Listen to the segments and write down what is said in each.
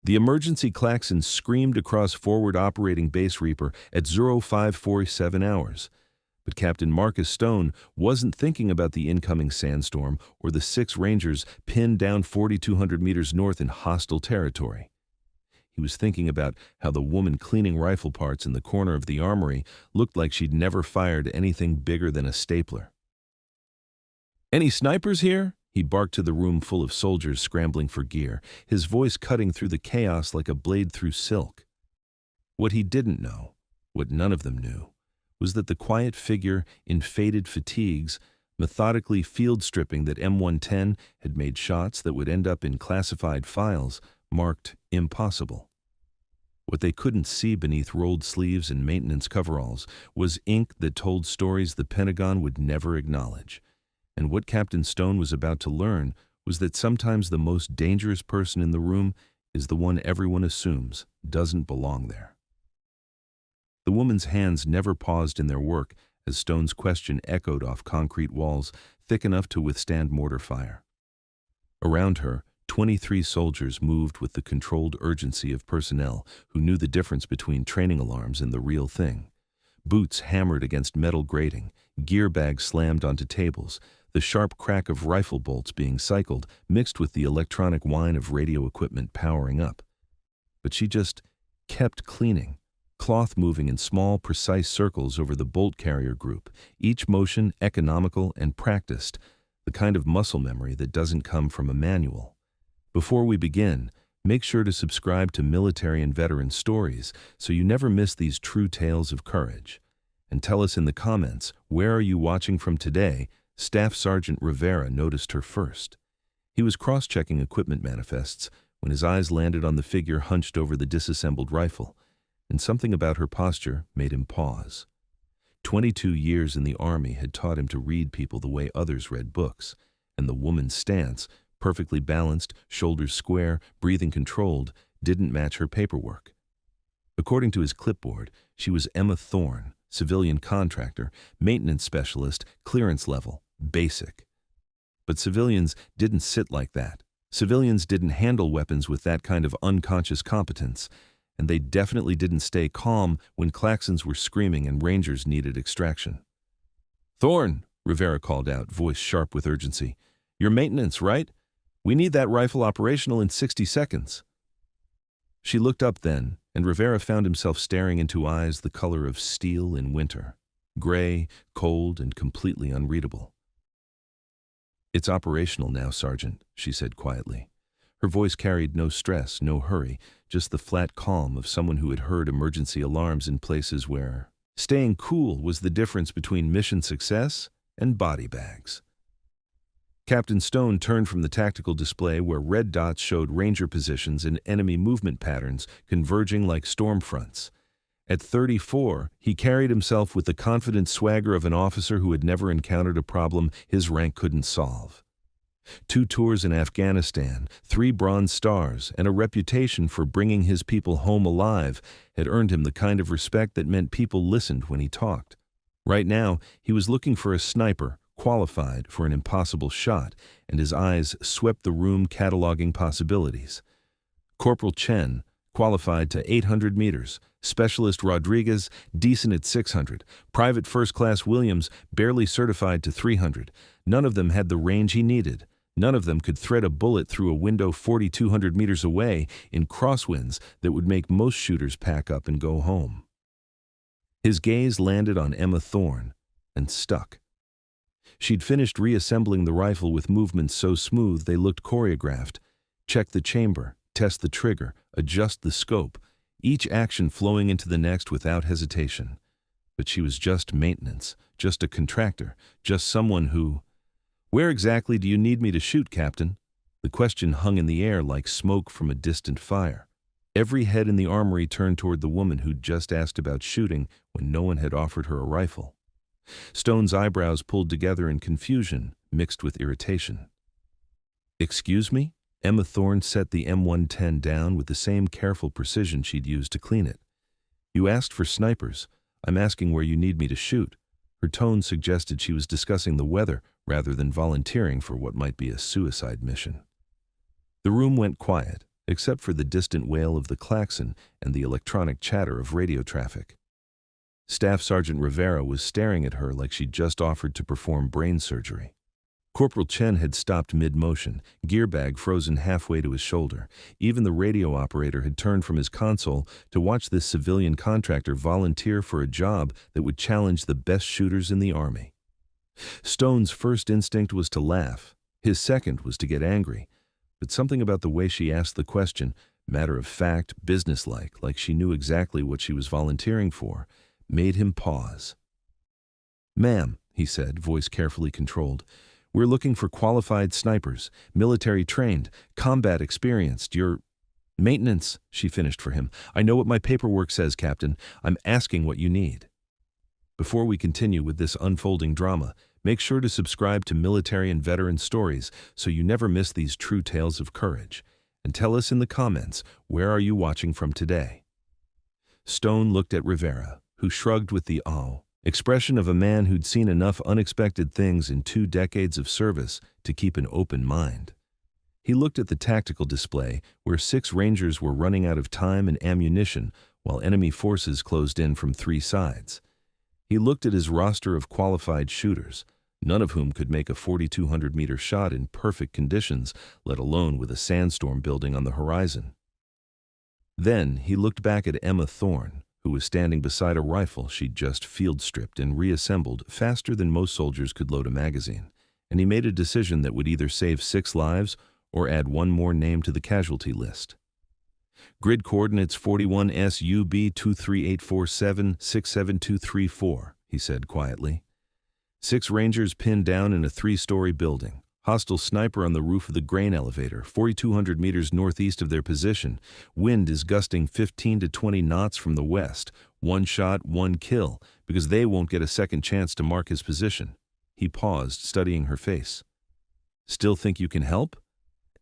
The emergency klaxon screamed across forward operating base Reaper at 0547 hours. But Captain Marcus Stone wasn't thinking about the incoming sandstorm or the 6 Rangers pinned down 4,200 meters north in hostile territory. He was thinking about how the woman cleaning rifle parts in the corner of the armory looked like she'd never fired anything bigger than a stapler. "Any snipers here?" He barked to the room full of soldiers scrambling for gear, his voice cutting through the chaos like a blade through silk. What he didn't know, what none of them knew, was that the quiet figure in faded fatigues, methodically field stripping that M110 had made shots that would end up in classified files marked impossible. What they couldn't see beneath rolled sleeves and maintenance coveralls was ink that told stories the Pentagon would never acknowledge. And what Captain Stone was about to learn was that sometimes the most dangerous person in the room is the one everyone assumes doesn't belong there. The woman's hands never paused in their work as Stone's question echoed off concrete walls thick enough to withstand mortar fire. Around her, 23 soldiers moved with the controlled urgency of personnel who knew the difference between training alarms and the real thing. Boots hammered against metal grating, gear bags slammed onto tables, the sharp crack of rifle bolts being cycled mixed with the electronic whine of radio equipment powering up. But she just kept cleaning, cloth moving in small, precise circles over the bolt carrier group, each motion economical and practiced, the kind of muscle memory that doesn't come from a manual. Before we begin, make sure to subscribe to Military and Veteran Stories so you never miss these true tales of courage. And tell us in the comments, where are you watching from today? Staff Sergeant Rivera noticed her first. He was cross-checking equipment manifests when his eyes landed on the figure hunched over the disassembled rifle, and something about her posture made him pause. 22 years in the Army had taught him to read people the way others read books, and the woman's stance, perfectly balanced, shoulders square, breathing controlled, didn't match her paperwork. According to his clipboard, she was Emma Thorne, civilian contractor, maintenance specialist, clearance level, basic. But civilians didn't sit like that. Civilians didn't handle weapons with that kind of unconscious competence, and they definitely didn't stay calm when klaxons were screaming and Rangers needed extraction. "Thorne," Rivera called out, voice sharp with urgency. "You're maintenance, right? We need that rifle operational in 60 seconds. She looked up then, and Rivera found himself staring into eyes the color of steel in winter, gray, cold, and completely unreadable. "It's operational now, Sergeant," she said quietly. Her voice carried no stress, no hurry, just the flat calm of someone who had heard emergency alarms in places where staying cool was the difference between mission success and body bags. Captain Stone turned from the tactical display where red dots showed Ranger positions and enemy movement patterns converging like storm fronts. At 34, he carried himself with the confident swagger of an officer who had never encountered a problem his rank couldn't solve. 2 tours in Afghanistan, 3 Bronze Stars, and a reputation for bringing his people home alive had earned him the kind of respect that meant people listened when he talked. Right now, he was looking for a sniper, qualified for an impossible shot, and his eyes swept the room cataloging possibilities. Corporal Chen, qualified to 800 meters, Specialist Rodriguez, decent at 600, Private First Class Williams, barely certified to 300. None of them had the range he needed. None of them could thread a bullet through a window 4,200 meters away in crosswinds that would make most shooters pack up and go home. His gaze landed on Emma Thorne and stuck. She'd finished reassembling the rifle with movements so smooth they looked choreographed. Check the chamber, test the trigger, adjust the scope, each action flowing into the next without hesitation. But she was just maintenance, just a contractor, just someone who... "Where exactly do you need me to shoot, Captain?" The question hung in the air like smoke from a distant fire. Every head in the armory turned toward the woman who'd just asked about shooting when no one had offered her a rifle. Stone's eyebrows pulled together in confusion, mixed with irritation. "Excuse me?" Emma Thorne set the M110 down with the same careful precision she'd used to clean it. "You asked for snipers. I'm asking where you need me to shoot." Her tone suggested she was discussing the weather rather than volunteering for what might be a suicide mission. The room went quiet, except for the distant wail of the klaxon and the electronic chatter of radio traffic. Staff Sergeant Rivera was staring at her like she'd just offered to perform brain surgery. Corporal Chen had stopped mid-motion, gear bag frozen halfway to his shoulder. Even the radio operator had turned from his console to watch this civilian contractor volunteer for a job that would challenge the best shooters in the Army. Stone's first instinct was to laugh. His second was to get angry. But something about the way she asked the question, matter-of-fact, businesslike, like she knew exactly what she was volunteering for, made him pause. "Ma'am," he said, voice carefully controlled, "we're looking for qualified snipers, military-trained, combat-experienced. Your maintenance," she finished for him. "I know what my paperwork says, Captain. I'm asking what you need." Before we continue with this unfolding drama, make sure to subscribe to Military and Veteran Stories so you never miss these true tales of courage. And tell us in the comments, where are you watching from today? Stone looked at Rivera, who shrugged with the expression of a man who'd seen enough unexpected things in 2 decades of service to keep an open mind. He looked at the tactical display, where 6 Rangers were running out of time and ammunition while enemy forces closed in from 3 sides. He looked at his roster of qualified shooters, none of whom could make a 4,200-meter shot in perfect conditions, let alone with a sandstorm building on the horizon. Then he looked back at Emma Thorne, who was standing beside a rifle she'd just field-stripped and reassembled faster than most soldiers could load a magazine, and he made a decision that would either save 6 lives or add 1 more name to the casualty list. Grid coordinates 41 SUB 23847-67234, he said quietly. 6 Rangers pinned down in a 3-story building. Hostile sniper on the roof of the grain elevator, 4,200 meters northeast of their position. Wind is gusting 15 to 20 knots from the west. 1 shot, 1 kill, because they won't get a second chance to mark his position. He paused, studying her face. "Still think you can help?"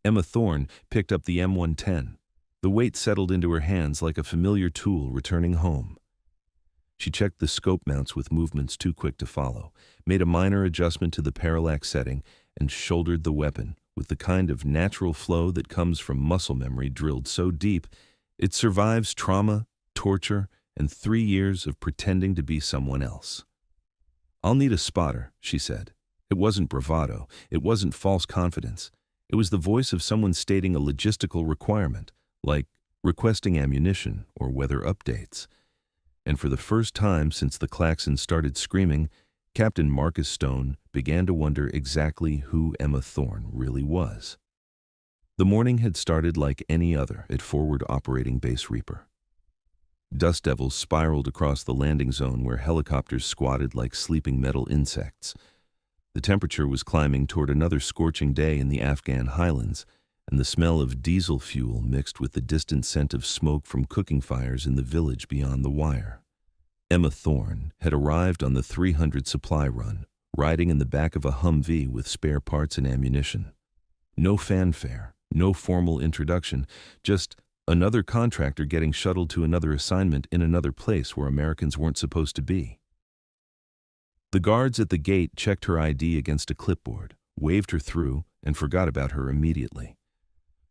Emma Thorne picked up the M110. The weight settled into her hands like a familiar tool returning home. She checked the scope mounts with movements too quick to follow, made a minor adjustment to the parallax setting, and shouldered the weapon with the kind of natural flow that comes from muscle memory drilled so deep it survives trauma, torture, and 3 years of pretending to be someone else. "I'll need a spotter," she said. It wasn't bravado. It wasn't false confidence. It was the voice of someone stating a logistical requirement, like requesting ammunition or weather updates. And for the first time since the klaxon started screaming, Captain Marcus Stone began to wonder exactly who Emma Thorne really was. The morning had started like any other at Forward Operating Base Reaper. Dust devils spiraled across the landing zone where helicopters squatted like sleeping metal insects. The temperature was climbing toward another scorching day in the Afghan highlands, and the smell of diesel fuel mixed with the distant scent of smoke from cooking fires in the village beyond the wire. Emma Thorne had arrived on the 300 supply run, riding in the back of a Humvee with spare parts and ammunition. No fanfare, no formal introduction, just another contractor getting shuttled to another assignment in another place where Americans weren't supposed to be. The guards at the gate checked her ID against a clipboard, waved her through, and forgot about her immediately.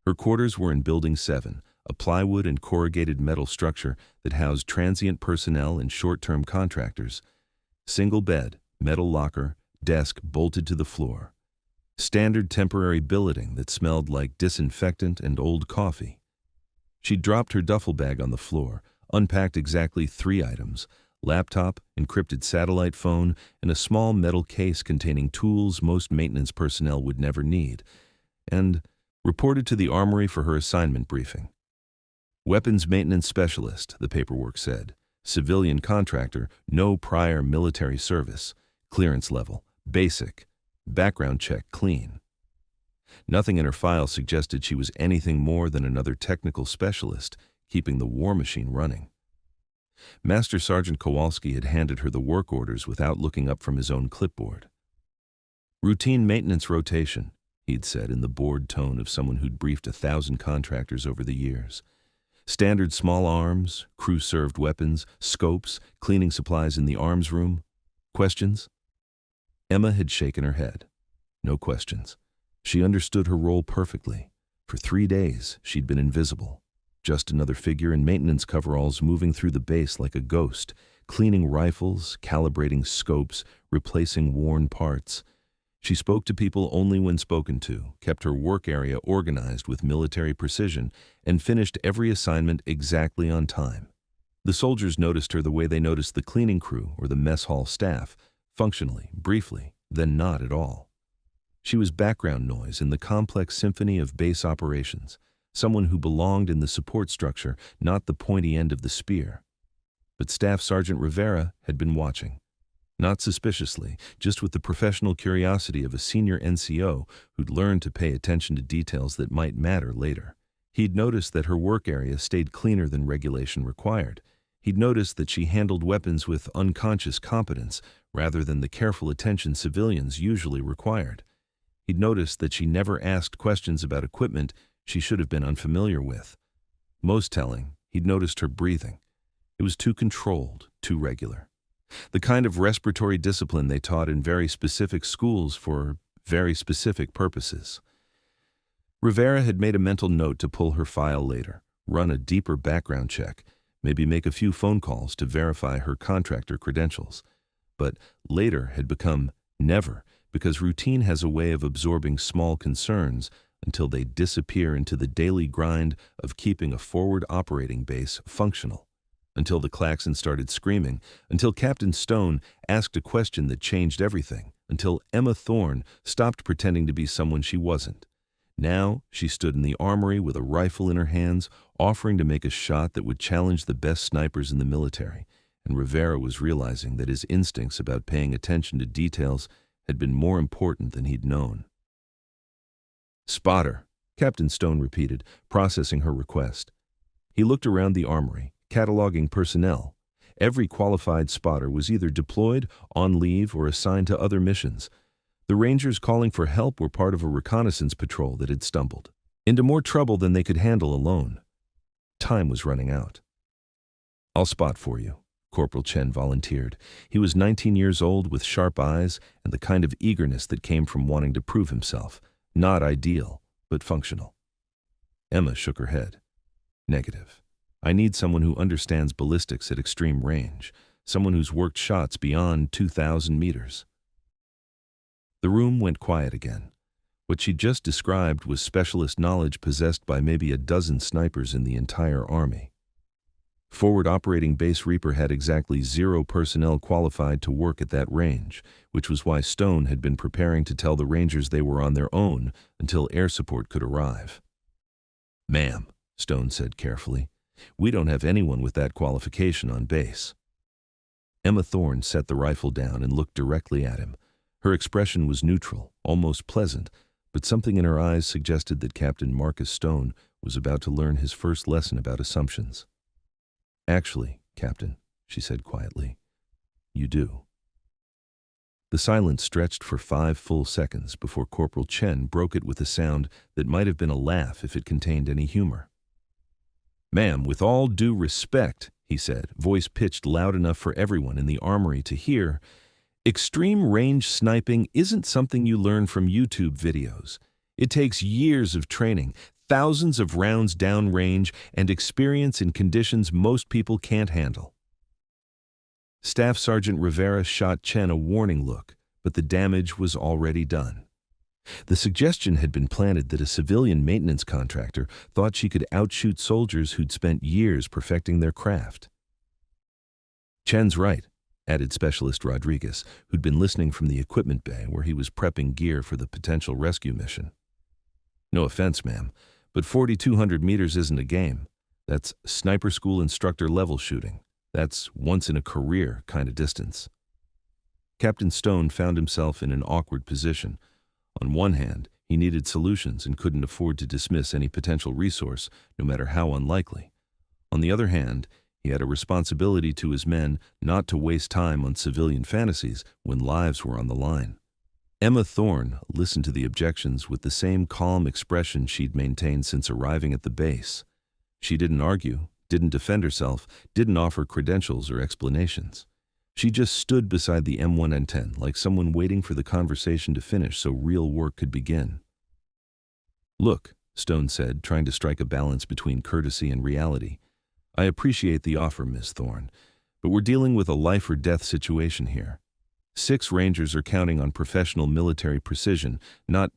Her quarters were in Building 7, a plywood and corrugated metal structure that housed transient personnel and short-term contractors. Single bed, metal locker, desk bolted to the floor. Standard temporary billeting that smelled like disinfectant and old coffee. She dropped her duffel bag on the floor, unpacked exactly 3 items: laptop, encrypted satellite phone, and a small metal case containing tools most maintenance personnel would never need, and reported to the armory for her assignment briefing. Weapons maintenance specialist, the paperwork said. Civilian contractor, no prior military service. Clearance level, basic. Background check, clean. Nothing in her file suggested she was anything more than another technical specialist, keeping the war machine running. Master Sergeant Kowalski had handed her the work orders without looking up from his own clipboard. "Routine maintenance rotation," he'd said in the bored tone of someone who'd briefed 1,000 contractors over the years. Standard small arms, crew-served weapons, scopes, cleaning supplies in the arms room. Questions? Emma had shaken her head. No questions. She understood her role perfectly. For 3 days, she'd been invisible. Just another figure in maintenance coveralls moving through the base like a ghost, cleaning rifles, calibrating scopes, replacing worn parts. She spoke to people only when spoken to, kept her work area organized with military precision, and finished every assignment exactly on time. The soldiers noticed her the way they noticed the cleaning crew or the mess hall staff, functionally, briefly, then not at all. She was background noise in the complex symphony of base operations, someone who belonged in the support structure, not the pointy end of the spear. But Staff Sergeant Rivera had been watching. Not suspiciously, just with the professional curiosity of a senior NCO who'd learned to pay attention to details that might matter later. He'd noticed that her work area stayed cleaner than regulation required. He'd noticed that she handled weapons with unconscious competence rather than the careful attention civilians usually required. He'd noticed that she never asked questions about equipment she should have been unfamiliar with. Most telling, he'd noticed her breathing. It was too controlled, too regular. The kind of respiratory discipline they taught in very specific schools for very specific purposes. Rivera had made a mental note to pull her file later, run a deeper background check, maybe make a few phone calls to verify her contractor credentials. But later had become never, because routine has a way of absorbing small concerns until they disappear into the daily grind of keeping a forward operating base functional. Until the klaxon started screaming, until Captain Stone asked a question that changed everything, until Emma Thorne stopped pretending to be someone she wasn't. Now she stood in the armory with a rifle in her hands, offering to make a shot that would challenge the best snipers in the military, and Rivera was realizing that his instincts about paying attention to details had been more important than he'd known. "Spotter," Captain Stone repeated, processing her request. He looked around the armory, cataloging personnel. Every qualified spotter was either deployed, on leave, or assigned to other missions. The Rangers calling for help were part of a reconnaissance patrol that had stumbled into more trouble than they could handle alone. Time was running out. "I'll spot for you," Corporal Chen volunteered. He was 19 years old with sharp eyes and the kind of eagerness that came from wanting to prove himself. Not ideal, but functional. Emma shook her head. "Negative. I need someone who understands ballistics at extreme range, someone who's worked shots beyond 2,000 meters. The room went quiet again. What she just described was specialist knowledge possessed by maybe a dozen snipers in the entire army. Forward Operating Base Reaper had exactly 0 personnel qualified to work at that range, which was why Stone had been preparing to tell the Rangers they were on their own until air support could arrive. "Ma'am," Stone said carefully, "we don't have anyone with that qualification on base." Emma Thorne set the rifle down and looked directly at him. Her expression was neutral, almost pleasant, but something in her eyes suggested that Captain Marcus Stone was about to learn his first lesson about assumptions. "Actually, Captain," she said quietly, "you do." The silence stretched for 5 full seconds before Corporal Chen broke it with a sound that might have been a laugh if it contained any humor. "Ma'am, with all due respect," he said, voice pitched loud enough for everyone in the armory to hear, "extreme range sniping isn't something you learn from YouTube videos. It takes years of training, thousands of rounds downrange, and experience in conditions most people can't handle." Staff Sergeant Rivera shot Chen a warning look, but the damage was already done. The suggestion had been planted that a civilian maintenance contractor thought she could outshoot soldiers who'd spent years perfecting their craft. "Chen's right," added Specialist Rodriguez, who'd been listening from the equipment bay where he was prepping gear for the potential rescue mission. "No offense, ma'am, but 4,200 meters isn't a game. That's sniper school instructor level shooting. That's once-in-a-career kind of distance." Captain Stone found himself in an awkward position. On one hand, he needed solutions and couldn't afford to dismiss any potential resource, no matter how unlikely. On the other hand, he had a responsibility to his men not to waste time on civilian fantasies when lives were on the line. Emma Thorne listened to the objections with the same calm expression she'd maintained since arriving at the base. She didn't argue, didn't defend herself, didn't offer credentials or explanations. She just stood beside the M110 like someone waiting for the conversation to finish so real work could begin. "Look," Stone said, trying to strike a balance between courtesy and reality. I appreciate the offer, Miss Thorne, but we're dealing with a life-or-death situation here. 6 Rangers are counting on professional military precision, not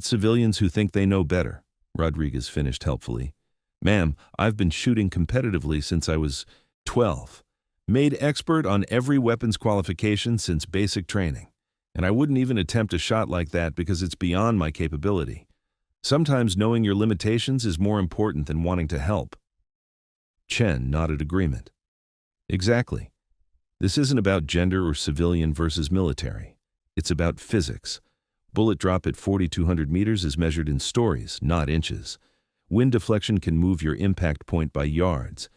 civilians who think they know better, Rodriguez finished helpfully. Ma'am, I've been shooting competitively since I was 12. Made expert on every weapons qualification since basic training. And I wouldn't even attempt a shot like that because it's beyond my capability. Sometimes knowing your limitations is more important than wanting to help. Chen nodded agreement. Exactly. This isn't about gender or civilian versus military. It's about physics. Bullet drop at 4,200 meters is measured in stories, not inches. Wind deflection can move your impact point by yards.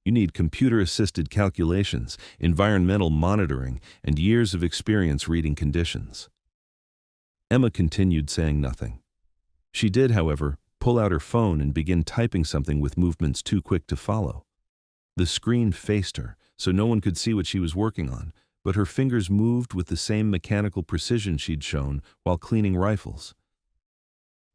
You need computer-assisted calculations, environmental monitoring, and years of experience reading conditions. Emma continued saying nothing. She did, however, pull out her phone and begin typing something with movements too quick to follow. The screen faced her, so no one could see what she was working on, but her fingers moved with the same mechanical precision she'd shown while cleaning rifles.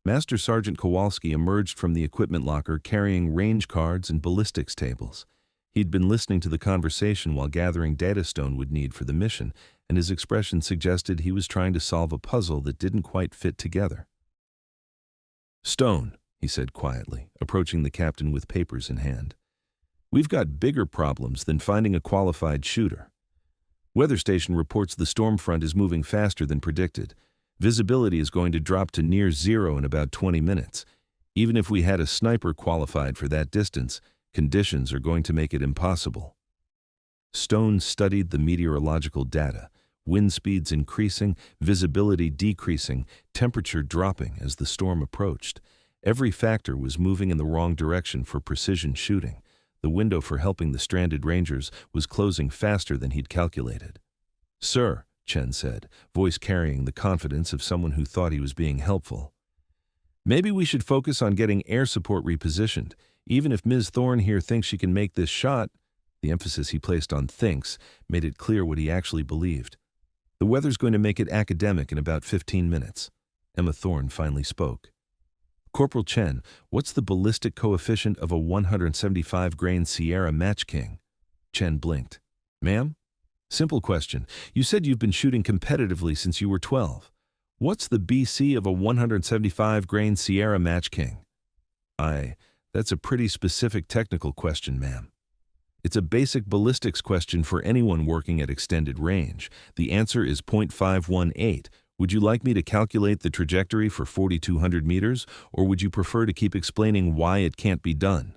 Master Sergeant Kowalski emerged from the equipment locker carrying range cards and ballistics tables. He'd been listening to the conversation while gathering data Stone would need for the mission, and his expression suggested he was trying to solve a puzzle that didn't quite fit together. Stone, he said quietly, approaching the captain with papers in hand. We've got bigger problems than finding a qualified shooter. Weather station reports the storm front is moving faster than predicted. Visibility is going to drop to near zero in about 20 minutes. Even if we had a sniper qualified for that distance, conditions are going to make it impossible. Stone studied the meteorological data, wind speeds increasing, visibility decreasing, temperature dropping as the storm approached. Every factor was moving in the wrong direction for precision shooting. The window for helping the stranded Rangers was closing faster than he'd calculated. Sir, Chen said, voice carrying the confidence of someone who thought he was being helpful. Maybe we should focus on getting air support repositioned. Even if Ms. Thorne here thinks she can make this shot, the emphasis he placed on thinks made it clear what he actually believed. The weather's going to make it academic in about 15 minutes. Emma Thorne finally spoke. Corporal Chen, what's the ballistic coefficient of a 175-grain Sierra Match King? Chen blinked. Ma'am? Simple question. You said you've been shooting competitively since you were 12. What's the BC of a 175-grain Sierra Match King? That's a pretty specific technical question, ma'am. It's a basic ballistics question for anyone working at extended range. The answer is .518. Would you like me to calculate the trajectory for 4,200 meters, or would you prefer to keep explaining why it can't be done?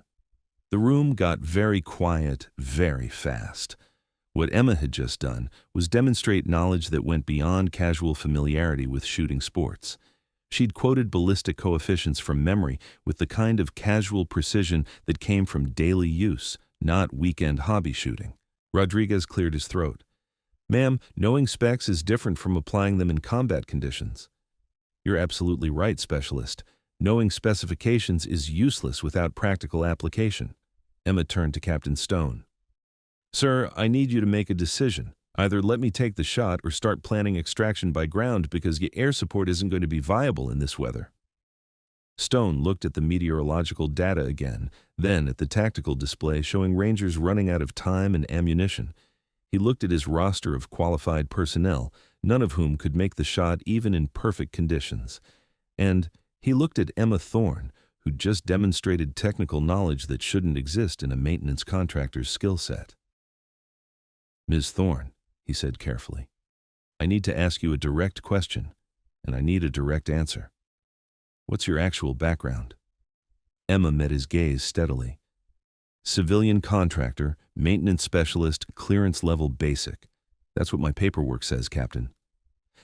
The room got very quiet very fast. What Emma had just done was demonstrate knowledge that went beyond casual familiarity with shooting sports. She'd quoted ballistic coefficients from memory with the kind of casual precision that came from daily use, not weekend hobby shooting. Rodriguez cleared his throat. Ma'am, knowing specs is different from applying them in combat conditions. You're absolutely right, Specialist. Knowing specifications is useless without practical application. Emma turned to Captain Stone. Sir, I need you to make a decision. Either let me take the shot or start planning extraction by ground because your air support isn't going to be viable in this weather. Stone looked at the meteorological data again, then at the tactical display showing Rangers running out of time and ammunition. He looked at his roster of qualified personnel, none of whom could make the shot even in perfect conditions. And he looked at Emma Thorne, who just demonstrated technical knowledge that shouldn't exist in a maintenance contractor's skill set. Ms. Thorne, he said carefully, I need to ask you a direct question, and I need a direct answer. What's your actual background? Emma met his gaze steadily. Civilian contractor, maintenance specialist, clearance level basic. That's what my paperwork says, Captain.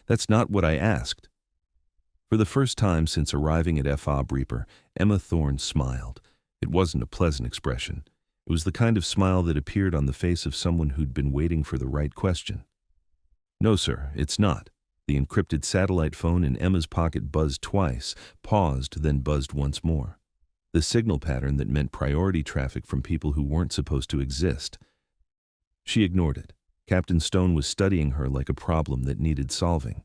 That's not what I asked. For the first time since arriving at FOB Reaper, Emma Thorne smiled. It wasn't a pleasant expression. It was the kind of smile that appeared on the face of someone who'd been waiting for the right question. No, sir, it's not. The encrypted satellite phone in Emma's pocket buzzed twice, paused, then buzzed once more. The signal pattern that meant priority traffic from people who weren't supposed to exist. She ignored it. Captain Stone was studying her like a problem that needed solving.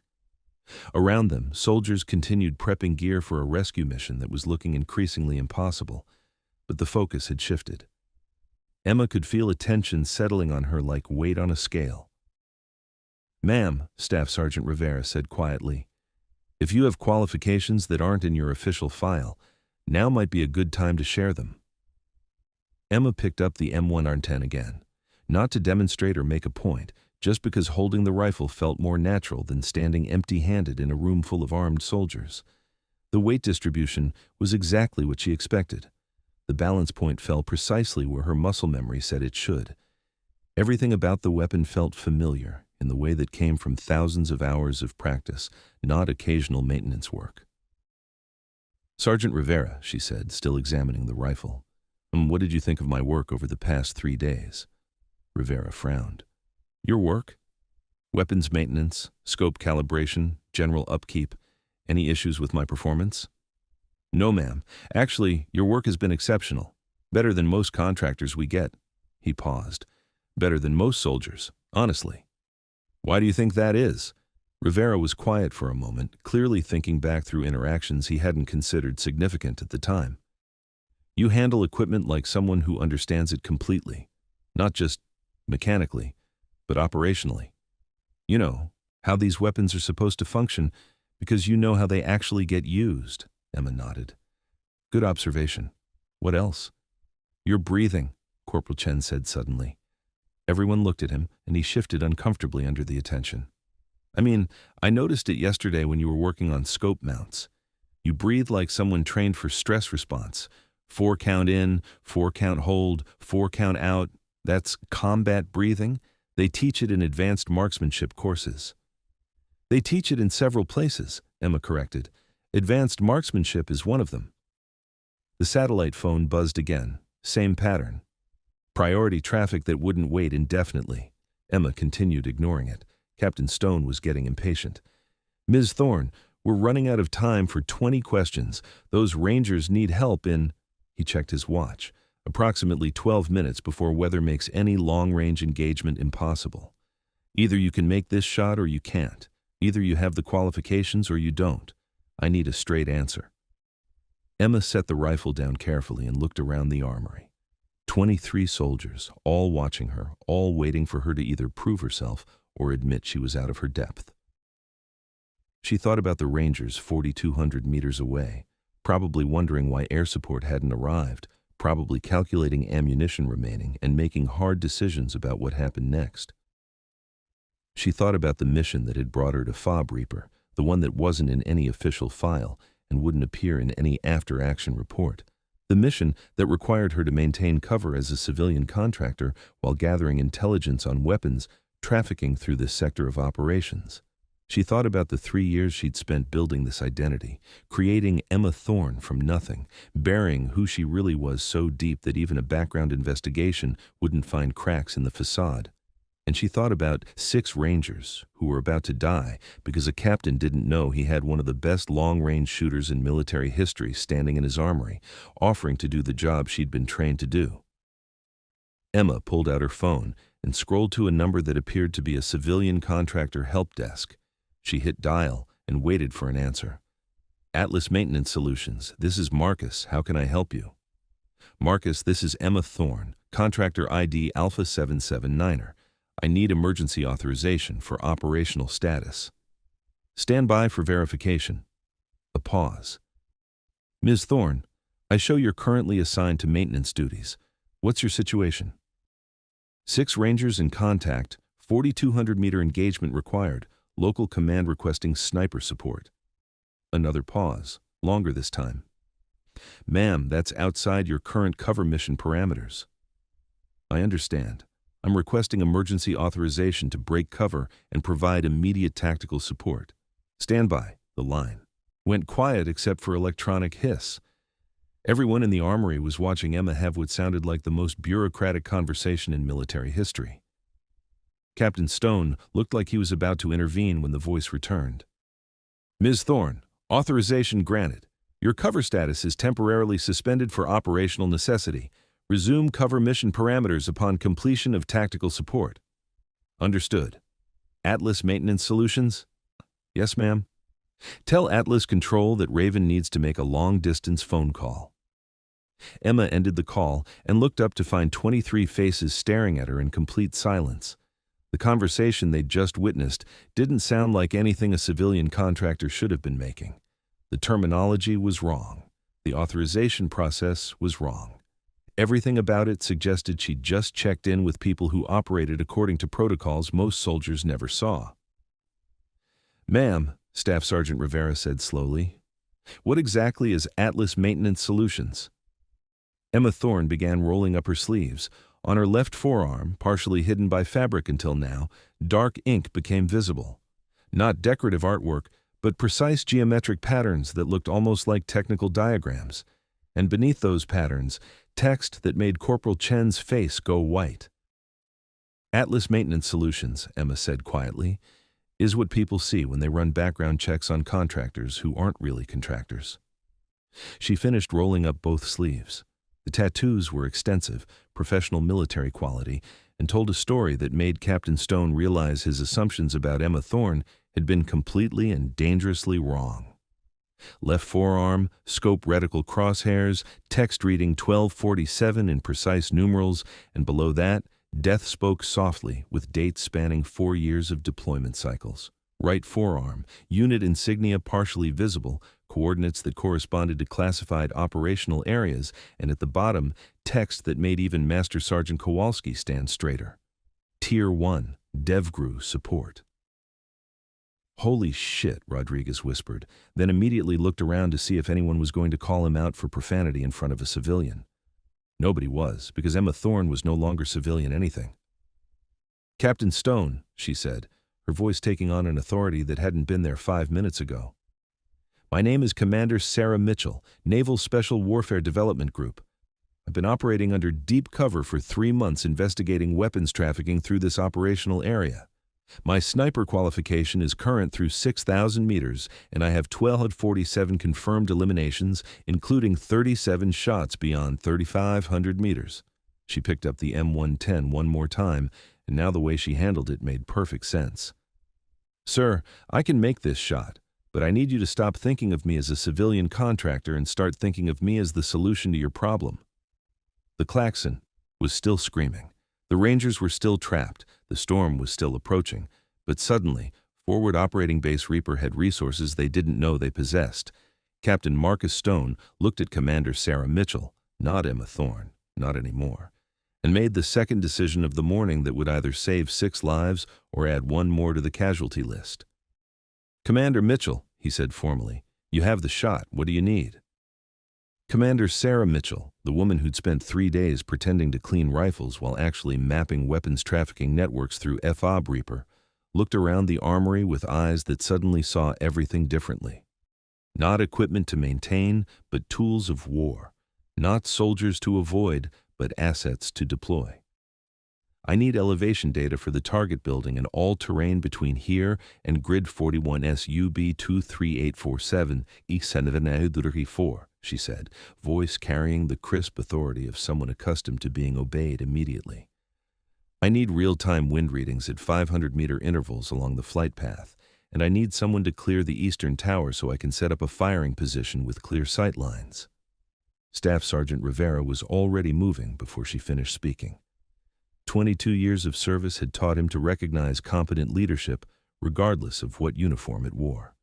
Around them, soldiers continued prepping gear for a rescue mission that was looking increasingly impossible, but the focus had shifted. Emma could feel a tension settling on her like weight on a scale. "Ma'am," Staff Sergeant Rivera said quietly, "if you have qualifications that aren't in your official file, now might be a good time to share them." Emma picked up the M1R10 again, not to demonstrate or make a point, just because holding the rifle felt more natural than standing empty-handed in a room full of armed soldiers. The weight distribution was exactly what she expected. The balance point fell precisely where her muscle memory said it should. Everything about the weapon felt familiar, in the way that came from thousands of hours of practice, not occasional maintenance work. "Sergeant Rivera," she said, still examining the rifle, "what did you think of my work over the past 3 days?" Rivera frowned. "Your work? Weapons maintenance, scope calibration, general upkeep. Any issues with my performance?" "No, ma'am. Actually, your work has been exceptional. Better than most contractors we get." He paused. "Better than most soldiers, honestly." "Why do you think that is?" Rivera was quiet for a moment, clearly thinking back through interactions he hadn't considered significant at the time. "You handle equipment like someone who understands it completely, not just mechanically, but operationally. You know, how these weapons are supposed to function because you know how they actually get used." Emma nodded. "Good observation. What else?" "You're breathing," Corporal Chen said suddenly. Everyone looked at him, and he shifted uncomfortably under the attention. "I mean, I noticed it yesterday when you were working on scope mounts. You breathe like someone trained for stress response. 4 count in, 4 count hold, 4 count out. That's combat breathing. They teach it in advanced marksmanship courses." "They teach it in several places," Emma corrected. "Advanced marksmanship is one of them." The satellite phone buzzed again. Same pattern. Priority traffic that wouldn't wait indefinitely. Emma continued ignoring it. Captain Stone was getting impatient. "Ms. Thorne, we're running out of time for 20 questions. Those Rangers need help in—" He checked his watch. "Approximately 12 minutes before weather makes any long-range engagement impossible. Either you can make this shot or you can't. Either you have the qualifications or you don't. I need a straight answer." Emma set the rifle down carefully and looked around the armory. 23 soldiers, all watching her, all waiting for her to either prove herself or admit she was out of her depth. She thought about the Rangers 4,200 meters away, probably wondering why air support hadn't arrived, probably calculating ammunition remaining and making hard decisions about what happened next. She thought about the mission that had brought her to Fob Reaper, the one that wasn't in any official file and wouldn't appear in any after-action report. The mission that required her to maintain cover as a civilian contractor while gathering intelligence on weapons trafficking through this sector of operations. She thought about the 3 years she'd spent building this identity, creating Emma Thorne from nothing, burying who she really was so deep that even a background investigation wouldn't find cracks in the facade. And she thought about 6 Rangers who were about to die because a captain didn't know he had one of the best long-range shooters in military history standing in his armory, offering to do the job she'd been trained to do. Emma pulled out her phone and scrolled to a number that appeared to be a civilian contractor help desk. She hit dial and waited for an answer. "Atlas Maintenance Solutions, this is Marcus. How can I help you?" "Marcus, this is Emma Thorne, contractor ID Alpha 779er. I need emergency authorization for operational status." "Stand by for verification." A pause. "Ms. Thorne, I show you're currently assigned to maintenance duties. What's your situation?" 6 Rangers in contact, 4,200-meter engagement required, local command requesting sniper support." Another pause, longer this time. "Ma'am, that's outside your current cover mission parameters." "I understand. I'm requesting emergency authorization to break cover and provide immediate tactical support." "Stand by." The line went quiet except for electronic hiss. Everyone in the armory was watching Emma have what sounded like the most bureaucratic conversation in military history. Captain Stone looked like he was about to intervene when the voice returned. "Ms. Thorne, authorization granted. Your cover status is temporarily suspended for operational necessity. Resume cover mission parameters upon completion of tactical support." "Understood." "Atlas Maintenance Solutions?" "Yes, ma'am." Tell Atlas Control that Raven needs to make a long-distance phone call. Emma ended the call and looked up to find 23 faces staring at her in complete silence. The conversation they'd just witnessed didn't sound like anything a civilian contractor should have been making. The terminology was wrong. The authorization process was wrong. Everything about it suggested she'd just checked in with people who operated according to protocols most soldiers never saw. "Ma'am," Staff Sergeant Rivera said slowly, "what exactly is Atlas Maintenance Solutions?" Emma Thorne began rolling up her sleeves. On her left forearm, partially hidden by fabric until now, dark ink became visible. Not decorative artwork, but precise geometric patterns that looked almost like technical diagrams. And beneath those patterns, text that made Corporal Chen's face go white. "Atlas Maintenance Solutions," Emma said quietly, "is what people see when they run background checks on contractors who aren't really contractors." She finished rolling up both sleeves. The tattoos were extensive, professional military quality, and told a story that made Captain Stone realize his assumptions about Emma Thorne had been completely and dangerously wrong. Left forearm, scope reticle crosshairs, text reading 1247 in precise numerals, and below that, death spoke softly with dates spanning 4 years of deployment cycles. Right forearm, unit insignia partially visible, coordinates that corresponded to classified operational areas, and at the bottom, text that made even Master Sergeant Kowalski stand straighter. Tier 1, DevGru support. "Holy shit," Rodriguez whispered, then immediately looked around to see if anyone was going to call him out for profanity in front of a civilian. Nobody was, because Emma Thorne was no longer civilian anything. "Captain Stone," she said, her voice taking on an authority that hadn't been there 5 minutes ago. "My name is Commander Sarah Mitchell, Naval Special Warfare Development Group. I've been operating under deep cover for 3 months investigating weapons trafficking through this operational area. My sniper qualification is current through 6,000 meters, and I have 1,247 confirmed eliminations, including 37 shots beyond 3,500 meters. She picked up the M110 one more time, and now the way she handled it made perfect sense. "Sir, I can make this shot, but I need you to stop thinking of me as a civilian contractor and start thinking of me as the solution to your problem." The klaxon was still screaming. The Rangers were still trapped. The storm was still approaching. But suddenly, Forward Operating Base Reaper had resources they didn't know they possessed. Captain Marcus Stone looked at Commander Sarah Mitchell, not Emma Thorne, not anymore, and made the second decision of the morning that would either save 6 lives or add 1 more to the casualty list. "Commander Mitchell," he said formally, "you have the shot. What do you need?" Commander Sarah Mitchell, the woman who'd spent 3 days pretending to clean rifles while actually mapping weapons trafficking networks through FOB Reaper, looked around the armory with eyes that suddenly saw everything differently. Not equipment to maintain, but tools of war. Not soldiers to avoid, but assets to deploy. "I need elevation data for the target building and all terrain between here and Grid 41 SUB 23847 E7 she said, voice carrying the crisp authority of someone accustomed to being obeyed immediately. "I need real-time wind readings at 500-meter intervals along the flight path, and I need someone to clear the eastern tower so I can set up a firing position with clear sight lines." Staff Sergeant Rivera was already moving before she finished speaking. 22 years of service had taught him to recognize competent leadership regardless of what uniform it wore.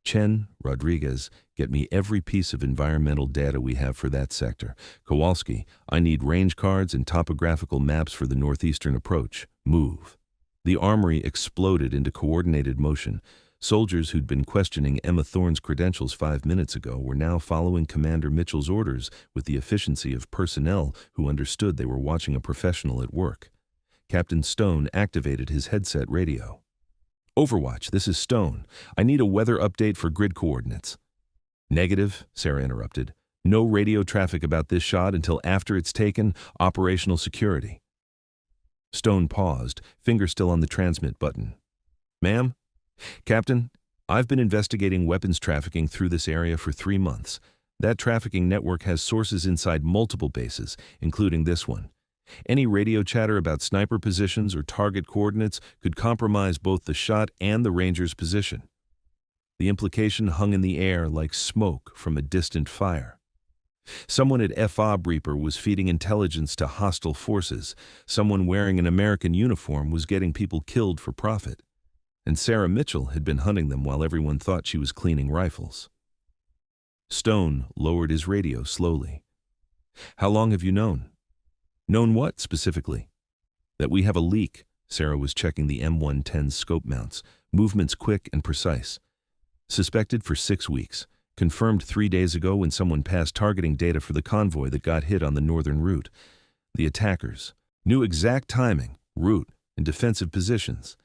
"Chen, Rodriguez, get me every piece of environmental data we have for that sector. Kowalski, I need range cards and topographical maps for the northeastern approach. Move." The armory exploded into coordinated motion. Soldiers who'd been questioning Emma Thorne's credentials 5 minutes ago were now following Commander Mitchell's orders with the efficiency of personnel who understood they were watching a professional at work. Captain Stone activated his headset radio. "Overwatch, this is Stone. I need a weather update for grid coordinates." "Negative," Sarah interrupted. "No radio traffic about this shot until after it's taken. Operational security." Stone paused, finger still on the transmit button. "Ma'am?" "Captain, I've been investigating weapons trafficking through this area for 3 months. That trafficking network has sources inside multiple bases, including this one. Any radio chatter about sniper positions or target coordinates could compromise both the shot and the Ranger's position." The implication hung in the air like smoke from a distant fire. Someone at FOB Reaper was feeding intelligence to hostile forces. Someone wearing an American uniform was getting people killed for profit. And Sarah Mitchell had been hunting them while everyone thought she was cleaning rifles. Stone lowered his radio slowly. "How long have you known?" "Known what, specifically?" "That we have a leak." Sarah was checking the M110's scope mounts, movements quick and precise. "Suspected for 6 weeks. Confirmed 3 days ago when someone passed targeting data for the convoy that got hit on the northern route. The attackers knew exact timing, route, and defensive positions.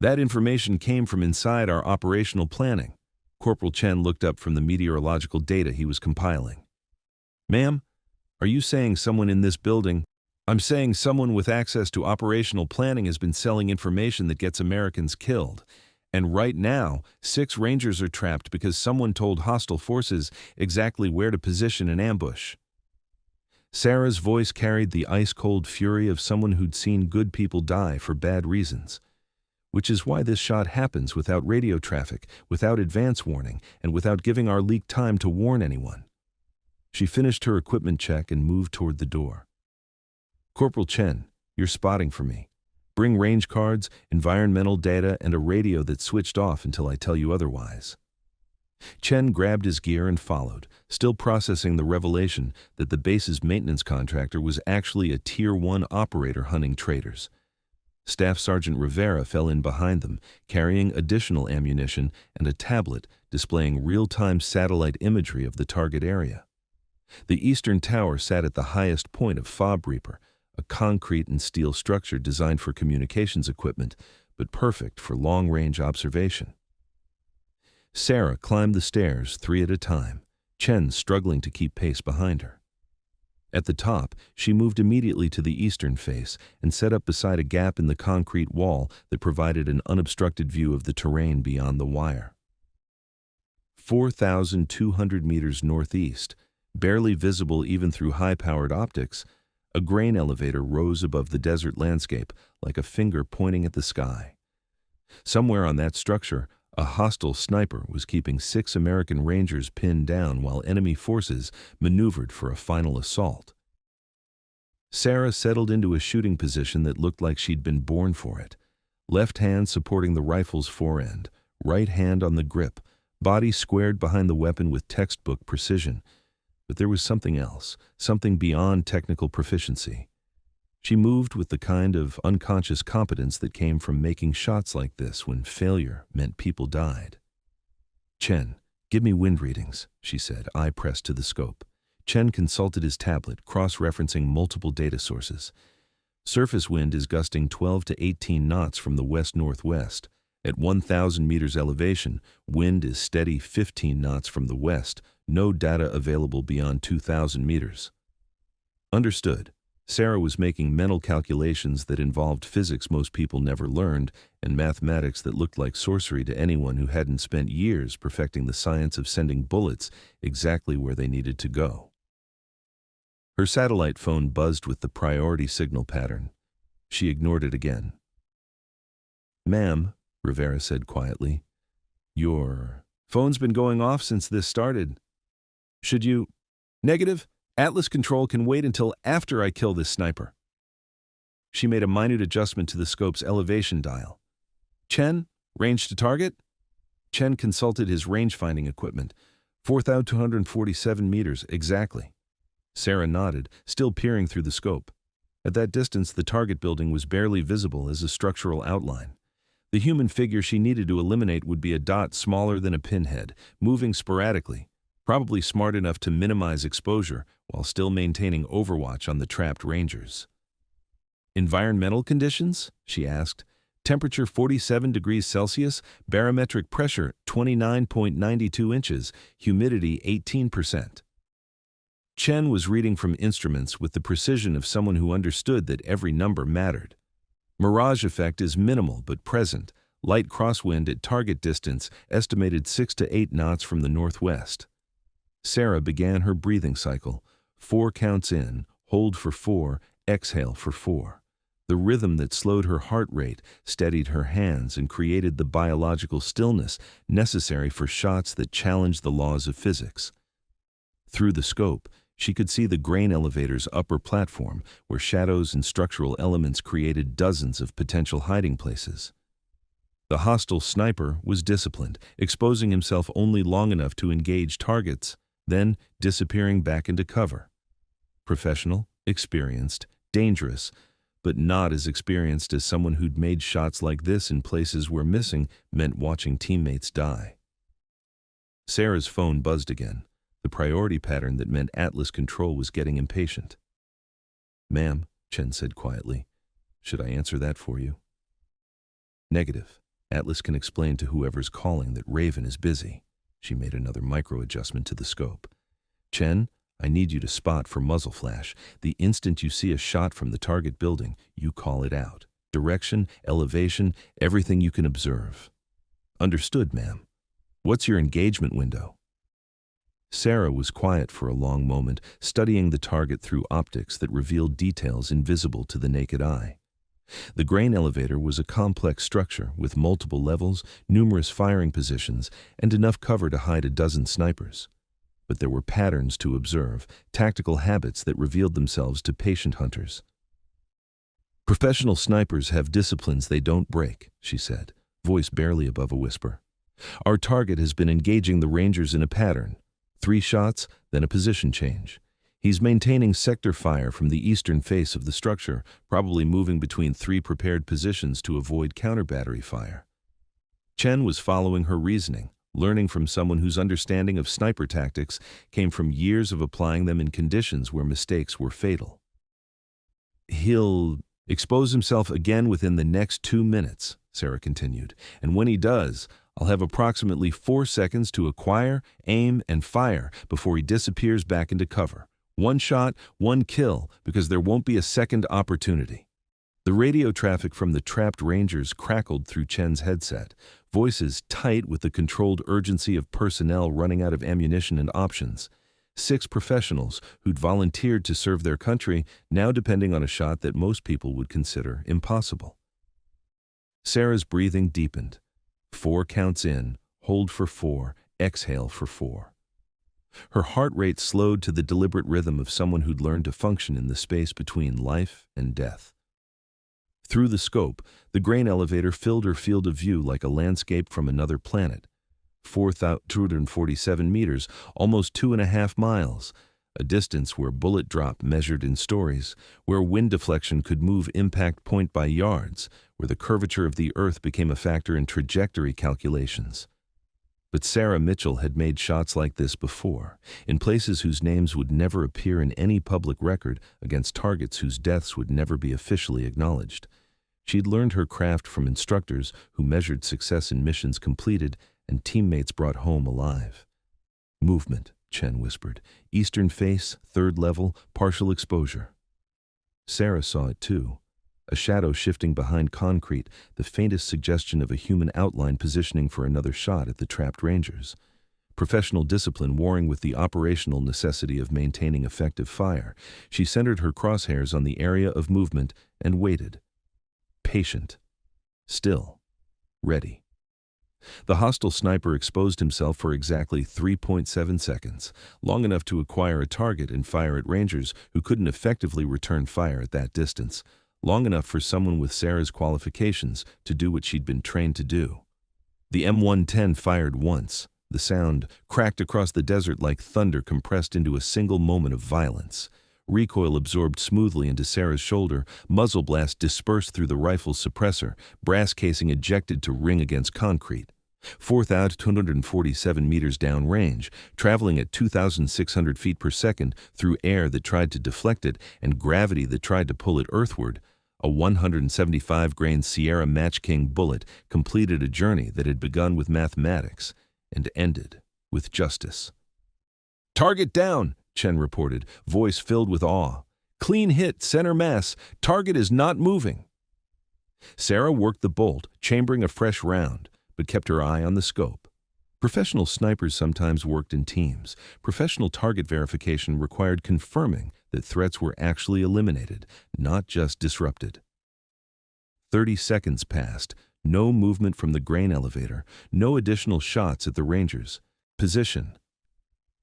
That information came from inside our operational planning." Corporal Chen looked up from the meteorological data he was compiling. "Ma'am, are you saying someone in this building?" "I'm saying someone with access to operational planning has been selling information that gets Americans killed. And right now, 6 Rangers are trapped because someone told hostile forces exactly where to position an ambush." Sarah's voice carried the ice-cold fury of someone who'd seen good people die for bad reasons. "Which is why this shot happens without radio traffic, without advance warning, and without giving our leak time to warn anyone." She finished her equipment check and moved toward the door. "Corporal Chen, you're spotting for me. Bring range cards, environmental data, and a radio that's switched off until I tell you otherwise." Chen grabbed his gear and followed, still processing the revelation that the base's maintenance contractor was actually a Tier 1 operator hunting traitors. Staff Sergeant Rivera fell in behind them, carrying additional ammunition and a tablet displaying real-time satellite imagery of the target area. The eastern tower sat at the highest point of FOB Reaper, a concrete and steel structure designed for communications equipment, but perfect for long-range observation. Sarah climbed the stairs 3 at a time, Chen struggling to keep pace behind her. At the top, she moved immediately to the eastern face and set up beside a gap in the concrete wall that provided an unobstructed view of the terrain beyond the wire. 4,200 meters northeast, barely visible even through high-powered optics, a grain elevator rose above the desert landscape like a finger pointing at the sky. Somewhere on that structure, a hostile sniper was keeping 6 American Rangers pinned down while enemy forces maneuvered for a final assault. Sarah settled into a shooting position that looked like she'd been born for it. Left hand supporting the rifle's forend, right hand on the grip, body squared behind the weapon with textbook precision. But there was something else, something beyond technical proficiency. She moved with the kind of unconscious competence that came from making shots like this when failure meant people died. "Chen, give me wind readings," she said, eye pressed to the scope. Chen consulted his tablet, cross-referencing multiple data sources. Surface wind is gusting 12 to 18 knots from the west-northwest. At 1,000 meters elevation, wind is steady 15 knots from the west, no data available beyond 2,000 meters. Understood. Sarah was making mental calculations that involved physics most people never learned and mathematics that looked like sorcery to anyone who hadn't spent years perfecting the science of sending bullets exactly where they needed to go. Her satellite phone buzzed with the priority signal pattern. She ignored it again. "Ma'am," Rivera said quietly, "your phone's been going off since this started. Should you—" "Negative. Atlas Control can wait until after I kill this sniper." She made a minute adjustment to the scope's elevation dial. "Chen, range to target?" Chen consulted his range-finding equipment. 4,247 meters, exactly. Sarah nodded, still peering through the scope. At that distance, the target building was barely visible as a structural outline. The human figure she needed to eliminate would be a dot smaller than a pinhead, moving sporadically, probably smart enough to minimize exposure while still maintaining overwatch on the trapped Rangers. "Environmental conditions?" she asked. "Temperature 47 degrees Celsius, barometric pressure 29.92 inches, humidity 18%. Chen was reading from instruments with the precision of someone who understood that every number mattered. Mirage effect is minimal but present. Light crosswind at target distance, estimated 6 to 8 knots from the northwest. Sarah began her breathing cycle. 4 counts in, hold for 4, exhale for 4. The rhythm that slowed her heart rate, steadied her hands, and created the biological stillness necessary for shots that challenged the laws of physics. Through the scope, she could see the grain elevator's upper platform, where shadows and structural elements created dozens of potential hiding places. The hostile sniper was disciplined, exposing himself only long enough to engage targets, then disappearing back into cover. Professional, experienced, dangerous, but not as experienced as someone who'd made shots like this in places where missing meant watching teammates die. Sarah's phone buzzed again, the priority pattern that meant Atlas Control was getting impatient. "Ma'am," Chen said quietly, "should I answer that for you?" "Negative. Atlas can explain to whoever's calling that Raven is busy." She made another micro-adjustment to the scope. "Chen, I need you to spot for muzzle flash. The instant you see a shot from the target building, you call it out. Direction, elevation, everything you can observe." "Understood, ma'am. What's your engagement window?" Sarah was quiet for a long moment, studying the target through optics that revealed details invisible to the naked eye. The grain elevator was a complex structure with multiple levels, numerous firing positions, and enough cover to hide a dozen snipers. But there were patterns to observe, tactical habits that revealed themselves to patient hunters. "Professional snipers have disciplines they don't break," she said, voice barely above a whisper. "Our target has been engaging the Rangers in a pattern. 3 shots, then a position change. He's maintaining sector fire from the eastern face of the structure, probably moving between 3 prepared positions to avoid counter-battery fire." Chen was following her reasoning, learning from someone whose understanding of sniper tactics came from years of applying them in conditions where mistakes were fatal. "He'll expose himself again within the next 2 minutes, Sarah continued, "and when he does, I'll have approximately 4 seconds to acquire, aim, and fire before he disappears back into cover. 1 shot, 1 kill, because there won't be a second opportunity." The radio traffic from the trapped Rangers crackled through Chen's headset, voices tight with the controlled urgency of personnel running out of ammunition and options. 6 professionals who'd volunteered to serve their country, now depending on a shot that most people would consider impossible. Sarah's breathing deepened. 4 counts in, hold for 4, exhale for 4. Her heart rate slowed to the deliberate rhythm of someone who'd learned to function in the space between life and death. Through the scope, the grain elevator filled her field of view like a landscape from another planet. 4,247 meters, almost 2.5 miles, a distance where bullet drop measured in stories, where wind deflection could move impact point by yards, where the curvature of the Earth became a factor in trajectory calculations. But Sarah Mitchell had made shots like this before, in places whose names would never appear in any public record, against targets whose deaths would never be officially acknowledged. She'd learned her craft from instructors who measured success in missions completed and teammates brought home alive. "Movement," Chen whispered. "Eastern face, 3rd level, partial exposure." Sarah saw it too. A shadow shifting behind concrete, the faintest suggestion of a human outline positioning for another shot at the trapped Rangers. Professional discipline warring with the operational necessity of maintaining effective fire, she centered her crosshairs on the area of movement and waited. Patient. Still. Ready. The hostile sniper exposed himself for exactly 3.7 seconds, long enough to acquire a target and fire at Rangers who couldn't effectively return fire at that distance. Long enough for someone with Sarah's qualifications to do what she'd been trained to do. The M110 fired once. The sound cracked across the desert like thunder compressed into a single moment of violence. Recoil absorbed smoothly into Sarah's shoulder, muzzle blast dispersed through the rifle's suppressor, brass casing ejected to ring against concrete. 4,247 meters downrange, traveling at 2,600 feet per second through air that tried to deflect it and gravity that tried to pull it earthward, a 175-grain Sierra Match King bullet completed a journey that had begun with mathematics and ended with justice. "Target down," Chen reported, voice filled with awe. "Clean hit, center mass. Target is not moving." Sarah worked the bolt, chambering a fresh round, but kept her eye on the scope. Professional snipers sometimes worked in teams. Professional target verification required confirming that threats were actually eliminated, not just disrupted. 30 seconds passed. No movement from the grain elevator. No additional shots at the Rangers. Position.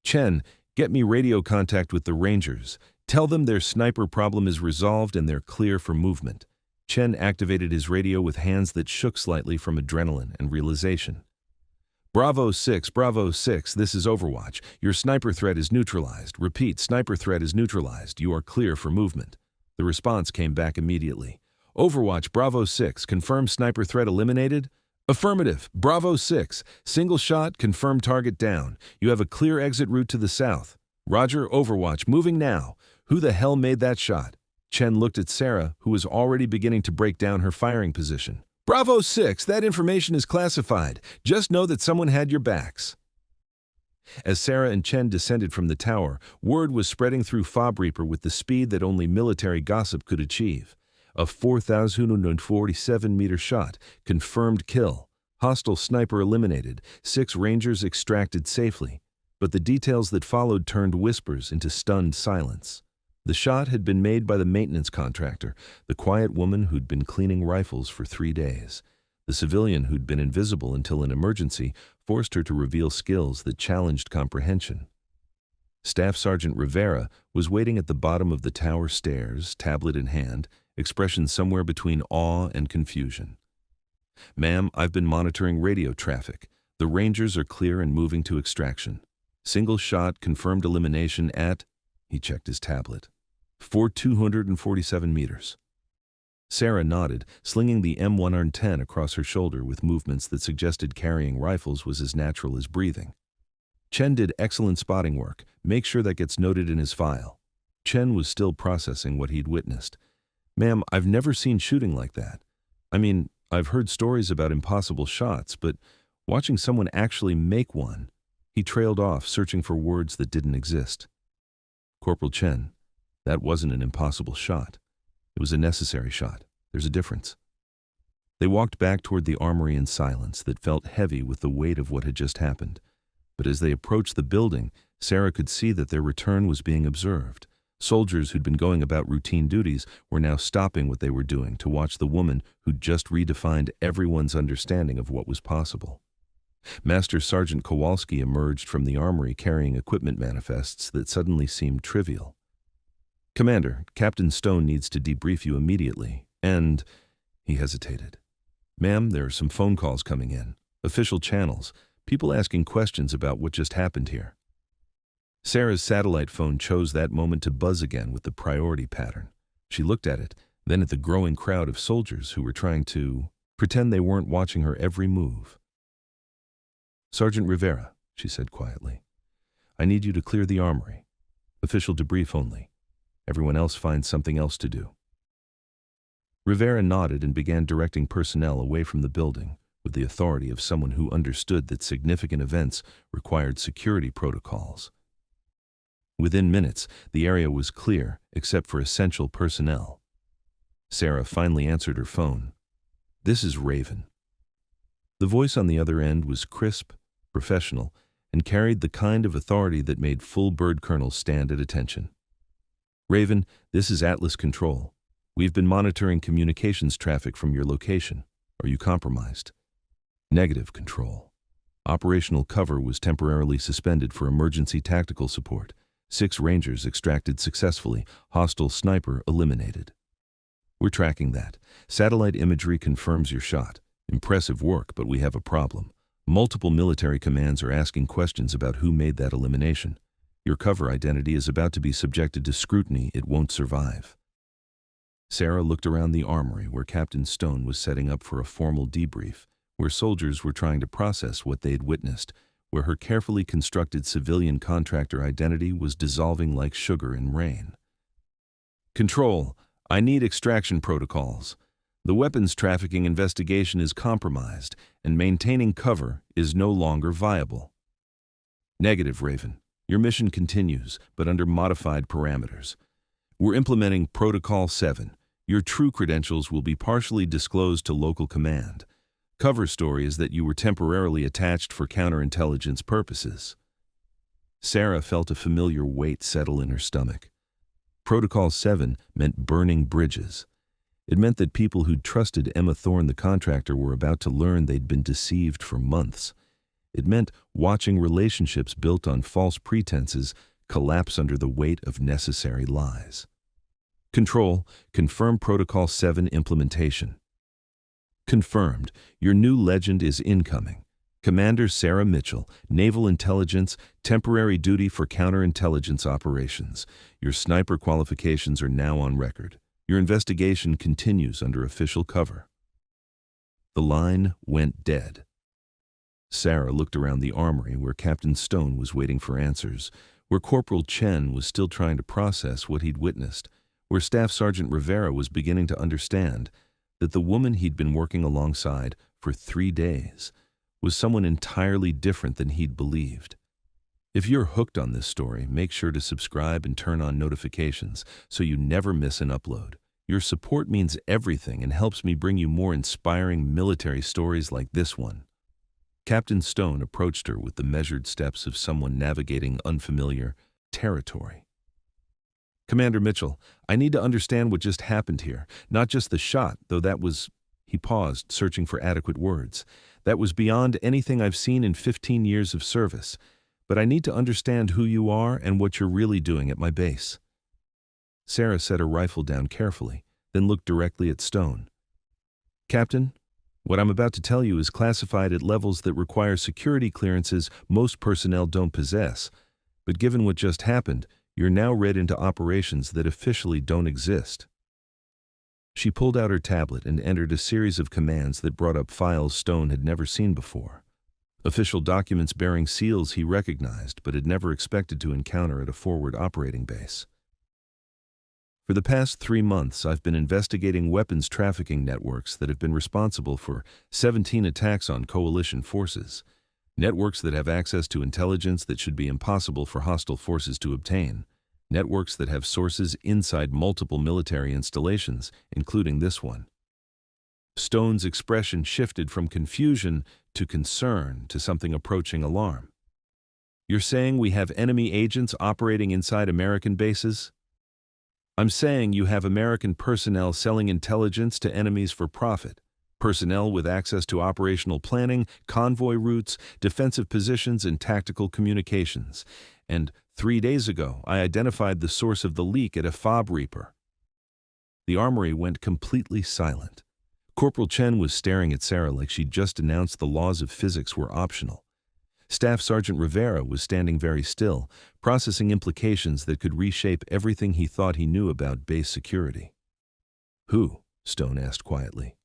Chen, get me radio contact with the Rangers. Tell them their sniper problem is resolved and they're clear for movement. Chen activated his radio with hands that shook slightly from adrenaline and realization. Bravo 6, this is Overwatch. Your sniper threat is neutralized. Repeat, sniper threat is neutralized. You are clear for movement. The response came back immediately. Overwatch, Bravo 6, confirmed sniper threat eliminated? Affirmative, Bravo 6, single shot, confirmed target down. You have a clear exit route to the south. Roger, Overwatch, moving now. Who the hell made that shot? Chen looked at Sarah, who was already beginning to break down her firing position. Bravo 6, that information is classified. Just know that someone had your backs. As Sarah and Chen descended from the tower, word was spreading through Fob Reaper with the speed that only military gossip could achieve. A 4,147-meter shot, confirmed kill. Hostile sniper eliminated, 6 Rangers extracted safely. But the details that followed turned whispers into stunned silence. The shot had been made by the maintenance contractor, the quiet woman who'd been cleaning rifles for 3 days. The civilian who'd been invisible until an emergency forced her to reveal skills that challenged comprehension. Staff Sergeant Rivera was waiting at the bottom of the tower stairs, tablet in hand, expression somewhere between awe and confusion. Ma'am, I've been monitoring radio traffic. The Rangers are clear and moving to extraction. Single shot, confirmed elimination at, he checked his tablet, 247 meters. Sarah nodded, slinging the M110 across her shoulder with movements that suggested carrying rifles was as natural as breathing. Chen did excellent spotting work. Make sure that gets noted in his file. Chen was still processing what he'd witnessed. Ma'am, I've never seen shooting like that. I mean, I've heard stories about impossible shots, but watching someone actually make one. He trailed off, searching for words that didn't exist. Corporal Chen, that wasn't an impossible shot. It was a necessary shot. There's a difference. They walked back toward the armory in silence that felt heavy with the weight of what had just happened. But as they approached the building, Sarah could see that their return was being observed. Soldiers who'd been going about routine duties were now stopping what they were doing to watch the woman who'd just redefined everyone's understanding of what was possible. Master Sergeant Kowalski emerged from the armory carrying equipment manifests that suddenly seemed trivial. Commander, Captain Stone needs to debrief you immediately, and... He hesitated. Ma'am, there are some phone calls coming in. Official channels. People asking questions about what just happened here. Sarah's satellite phone chose that moment to buzz again with the priority pattern. She looked at it, then at the growing crowd of soldiers who were trying to pretend they weren't watching her every move. Sergeant Rivera, she said quietly, I need you to clear the armory. Official debrief only. Everyone else finds something else to do. Rivera nodded and began directing personnel away from the building with the authority of someone who understood that significant events required security protocols. Within minutes, the area was clear except for essential personnel. Sarah finally answered her phone. This is Raven. The voice on the other end was crisp, professional, and carried the kind of authority that made full bird colonels stand at attention. Raven, this is Atlas Control. We've been monitoring communications traffic from your location. Are you compromised? Negative, Control. Operational cover was temporarily suspended for emergency tactical support. 6 Rangers extracted successfully. Hostile sniper eliminated. We're tracking that. Satellite imagery confirms your shot. Impressive work, but we have a problem. Multiple military commands are asking questions about who made that elimination. Your cover identity is about to be subjected to scrutiny. It won't survive. Sarah looked around the armory where Captain Stone was setting up for a formal debrief, where soldiers were trying to process what they'd witnessed, where her carefully constructed civilian contractor identity was dissolving like sugar in rain. Control, I need extraction protocols. The weapons trafficking investigation is compromised, and maintaining cover is no longer viable. Negative, Raven. Your mission continues, but under modified parameters. We're implementing Protocol 7. Your true credentials will be partially disclosed to local command. Cover story is that you were temporarily attached for counterintelligence purposes. Sarah felt a familiar weight settle in her stomach. Protocol 7 meant burning bridges. It meant that people who'd trusted Emma Thorne, the contractor, were about to learn they'd been deceived for months. It meant watching relationships built on false pretenses collapse under the weight of necessary lies. Control, confirm Protocol 7 implementation. Confirmed. Your new legend is incoming. Commander Sarah Mitchell, Naval Intelligence, temporary duty for counterintelligence operations. Your sniper qualifications are now on record. Your investigation continues under official cover. The line went dead. Sarah looked around the armory where Captain Stone was waiting for answers, where Corporal Chen was still trying to process what he'd witnessed, where Staff Sergeant Rivera was beginning to understand that the woman he'd been working alongside for 3 days was someone entirely different than he'd believed. If you're hooked on this story, make sure to subscribe and turn on notifications so you never miss an upload. Your support means everything and helps me bring you more inspiring military stories like this one. Captain Stone approached her with the measured steps of someone navigating unfamiliar territory. Commander Mitchell, I need to understand what just happened here, not just the shot, though that was... He paused, searching for adequate words. That was beyond anything I've seen in 15 years of service. But I need to understand who you are and what you're really doing at my base. Sarah set her rifle down carefully, then looked directly at Stone. Captain, what I'm about to tell you is classified at levels that require security clearances most personnel don't possess. But given what just happened, you're now read into operations that officially don't exist. She pulled out her tablet and entered a series of commands that brought up files Stone had never seen before. Official documents bearing seals he recognized but had never expected to encounter at a forward operating base. For the past 3 months, I've been investigating weapons trafficking networks that have been responsible for 17 attacks on coalition forces. Networks that have access to intelligence that should be impossible for hostile forces to obtain. Networks that have sources inside multiple military installations, including this one. Stone's expression shifted from confusion to concern to something approaching alarm. You're saying we have enemy agents operating inside American bases? I'm saying you have American personnel selling intelligence to enemies for profit. Personnel with access to operational planning, convoy routes, defensive positions, and tactical communications. And 3 days ago, I identified the source of the leak at a fob reaper. The armory went completely silent. Corporal Chen was staring at Sarah like she'd just announced the laws of physics were optional. Staff Sergeant Rivera was standing very still, processing implications that could reshape everything he thought he knew about base security. Who? Stone asked quietly.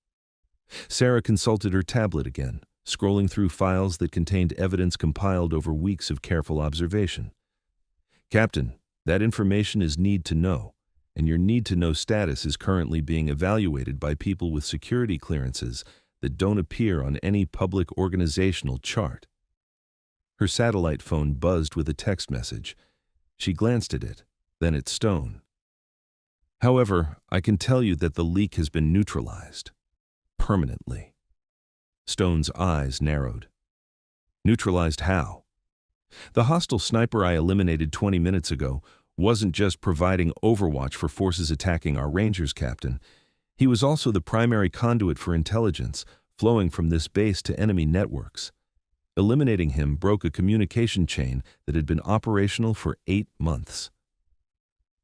Sarah consulted her tablet again, scrolling through files that contained evidence compiled over weeks of careful observation. Captain, that information is need to know, and your need to know status is currently being evaluated by people with security clearances that don't appear on any public organizational chart. Her satellite phone buzzed with a text message. She glanced at it, then at Stone. However, I can tell you that the leak has been neutralized. Permanently. Stone's eyes narrowed. Neutralized how? The hostile sniper I eliminated 20 minutes ago wasn't just providing overwatch for forces attacking our Rangers, Captain. He was also the primary conduit for intelligence, flowing from this base to enemy networks. Eliminating him broke a communication chain that had been operational for 8 months.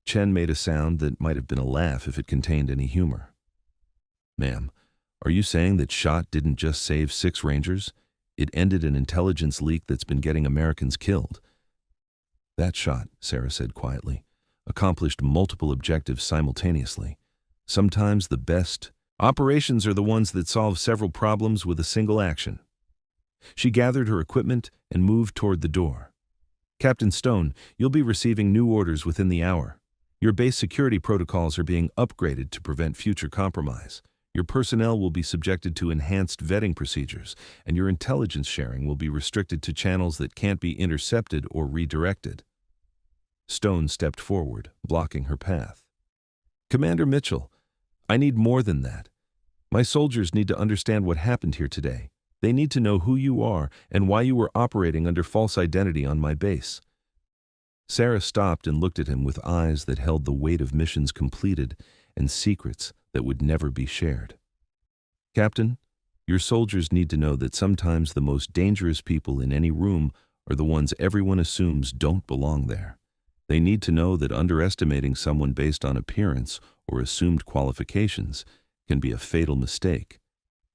Chen made a sound that might have been a laugh if it contained any humor. Ma'am, are you saying that shot didn't just save 6 Rangers? It ended an intelligence leak that's been getting Americans killed. That shot, Sarah said quietly, accomplished multiple objectives simultaneously. Sometimes the best operations are the ones that solve several problems with a single action. She gathered her equipment and moved toward the door. Captain Stone, you'll be receiving new orders within the hour. Your base security protocols are being upgraded to prevent future compromise. Your personnel will be subjected to enhanced vetting procedures, and your intelligence sharing will be restricted to channels that can't be intercepted or redirected. Stone stepped forward, blocking her path. Commander Mitchell, I need more than that. My soldiers need to understand what happened here today. They need to know who you are and why you were operating under false identity on my base. Sarah stopped and looked at him with eyes that held the weight of missions completed and secrets that would never be shared. Captain, your soldiers need to know that sometimes the most dangerous people in any room are the ones everyone assumes don't belong there. They need to know that underestimating someone based on appearance or assumed qualifications can be a fatal mistake.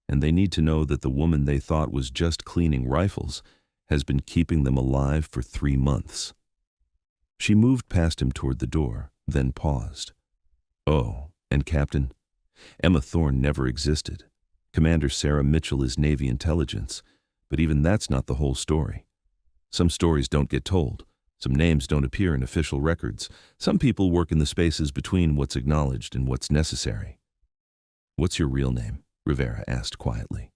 And they need to know that the woman they thought was just cleaning rifles has been keeping them alive for 3 months. She moved past him toward the door, then paused. Oh, and Captain, Emma Thorne never existed. Commander Sarah Mitchell is Navy intelligence, but even that's not the whole story. Some stories don't get told. Some names don't appear in official records. Some people work in the spaces between what's acknowledged and what's necessary. What's your real name? Rivera asked quietly.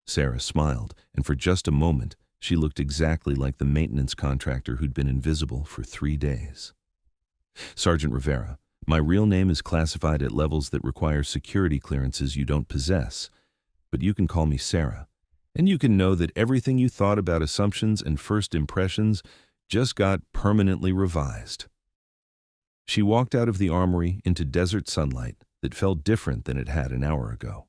Sarah smiled, and for just a moment, she looked exactly like the maintenance contractor who'd been invisible for 3 days. Sergeant Rivera, my real name is classified at levels that require security clearances you don't possess, but you can call me Sarah, and you can know that everything you thought about assumptions and first impressions just got permanently revised. She walked out of the armory into desert sunlight that felt different than it had an hour ago.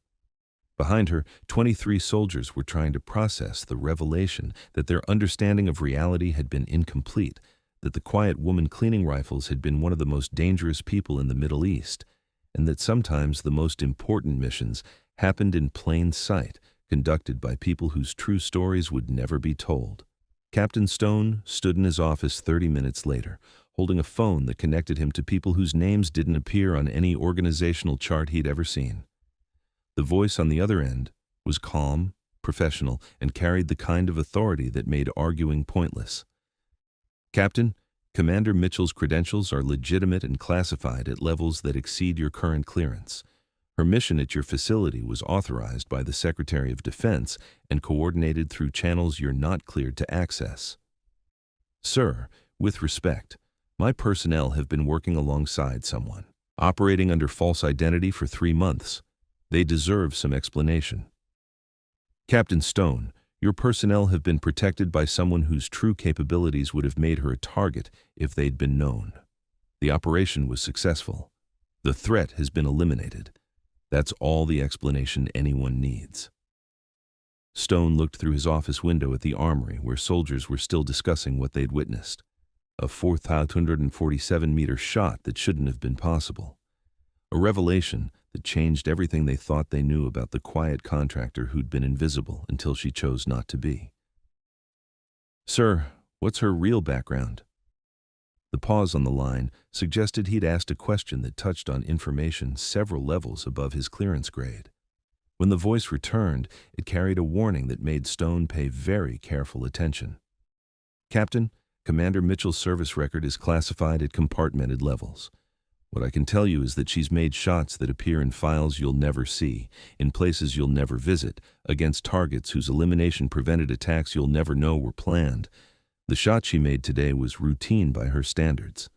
Behind her, 23 soldiers were trying to process the revelation that their understanding of reality had been incomplete, that the quiet woman cleaning rifles had been one of the most dangerous people in the Middle East, and that sometimes the most important missions happened in plain sight, conducted by people whose true stories would never be told. Captain Stone stood in his office 30 minutes later, holding a phone that connected him to people whose names didn't appear on any organizational chart he'd ever seen. The voice on the other end was calm, professional, and carried the kind of authority that made arguing pointless. Captain, Commander Mitchell's credentials are legitimate and classified at levels that exceed your current clearance. Her mission at your facility was authorized by the Secretary of Defense and coordinated through channels you're not cleared to access. Sir, with respect, my personnel have been working alongside someone, operating under false identity for 3 months. They deserve some explanation. Captain Stone, your personnel have been protected by someone whose true capabilities would have made her a target if they'd been known. The operation was successful. The threat has been eliminated. That's all the explanation anyone needs. Stone looked through his office window at the armory where soldiers were still discussing what they'd witnessed. A 4,247-meter shot that shouldn't have been possible. A revelation that changed everything they thought they knew about the quiet contractor who'd been invisible until she chose not to be. Sir, what's her real background? The pause on the line suggested he'd asked a question that touched on information several levels above his clearance grade. When the voice returned, it carried a warning that made Stone pay very careful attention. Captain, Commander Mitchell's service record is classified at compartmented levels. What I can tell you is that she's made shots that appear in files you'll never see, in places you'll never visit, against targets whose elimination prevented attacks you'll never know were planned. The shot she made today was routine by her standards.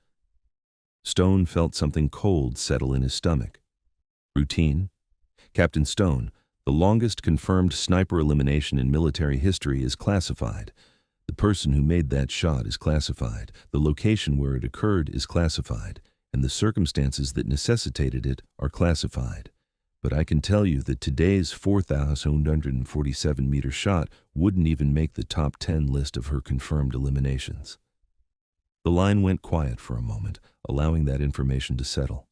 Stone felt something cold settle in his stomach. Routine? Captain Stone, the longest confirmed sniper elimination in military history is classified. The person who made that shot is classified. The location where it occurred is classified. And the circumstances that necessitated it are classified. But I can tell you that today's 4,147-meter shot wouldn't even make the top 10 list of her confirmed eliminations. The line went quiet for a moment, allowing that information to settle.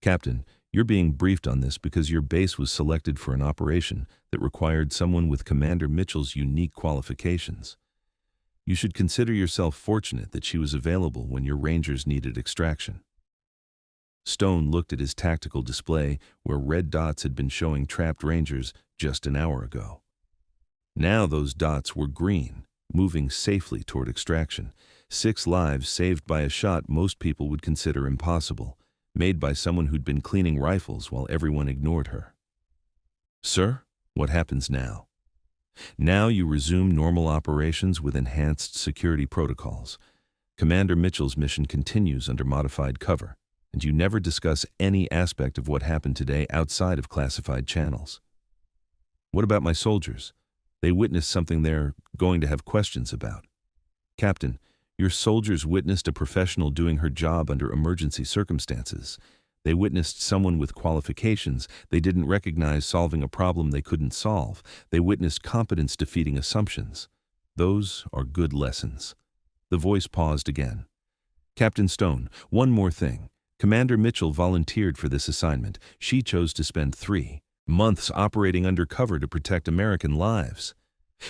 Captain, you're being briefed on this because your base was selected for an operation that required someone with Commander Mitchell's unique qualifications. You should consider yourself fortunate that she was available when your Rangers needed extraction. Stone looked at his tactical display where red dots had been showing trapped Rangers just an hour ago. Now those dots were green, moving safely toward extraction. 6 lives saved by a shot most people would consider impossible, made by someone who'd been cleaning rifles while everyone ignored her. Sir, what happens now? Now you resume normal operations with enhanced security protocols. Commander Mitchell's mission continues under modified cover, and you never discuss any aspect of what happened today outside of classified channels. What about my soldiers? They witnessed something they're going to have questions about. Captain, your soldiers witnessed a professional doing her job under emergency circumstances. They witnessed someone with qualifications. They didn't recognize solving a problem they couldn't solve. They witnessed competence defeating assumptions. Those are good lessons. The voice paused again. Captain Stone, one more thing. Commander Mitchell volunteered for this assignment. She chose to spend 3 months operating undercover to protect American lives.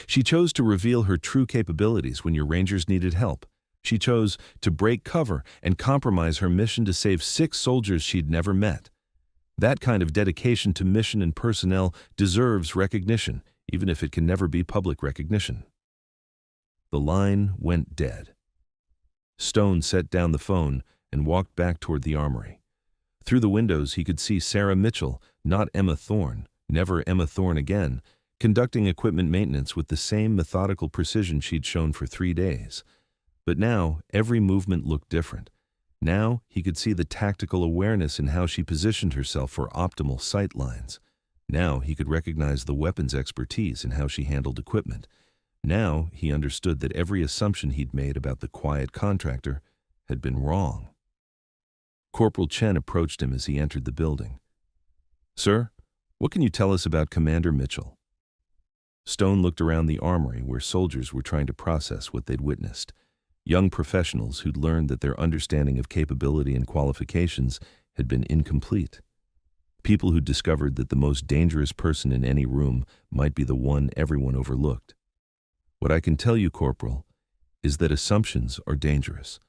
She chose to reveal her true capabilities when your Rangers needed help. She chose to break cover and compromise her mission to save 6 soldiers she'd never met. That kind of dedication to mission and personnel deserves recognition, even if it can never be public recognition. The line went dead. Stone set down the phone and walked back toward the armory. Through the windows he could see Sarah Mitchell, not Emma Thorne, never Emma Thorne again, conducting equipment maintenance with the same methodical precision she'd shown for 3 days. But now, every movement looked different. Now, he could see the tactical awareness in how she positioned herself for optimal sight lines. Now, he could recognize the weapons expertise in how she handled equipment. Now, he understood that every assumption he'd made about the quiet contractor had been wrong. Corporal Chen approached him as he entered the building. "Sir, what can you tell us about Commander Mitchell?" Stone looked around the armory where soldiers were trying to process what they'd witnessed. Young professionals who'd learned that their understanding of capability and qualifications had been incomplete. People who'd discovered that the most dangerous person in any room might be the one everyone overlooked. "What I can tell you, Corporal, is that assumptions are dangerous.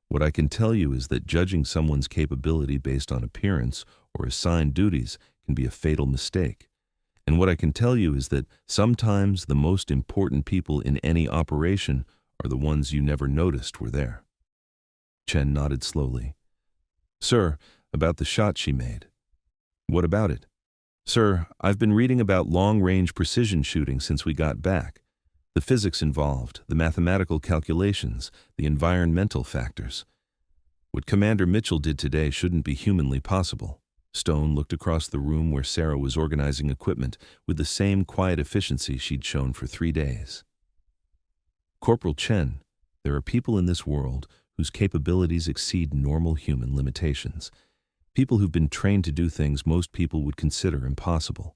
What I can tell you is that judging someone's capability based on appearance or assigned duties can be a fatal mistake. And what I can tell you is that sometimes the most important people in any operation are the ones you never noticed were there." Chen nodded slowly. "Sir, about the shot she made." "What about it?" "Sir, I've been reading about long-range precision shooting since we got back. The physics involved, the mathematical calculations, the environmental factors. What Commander Mitchell did today shouldn't be humanly possible." Stone looked across the room where Sarah was organizing equipment with the same quiet efficiency she'd shown for 3 days. "Corporal Chen, there are people in this world whose capabilities exceed normal human limitations. People who've been trained to do things most people would consider impossible.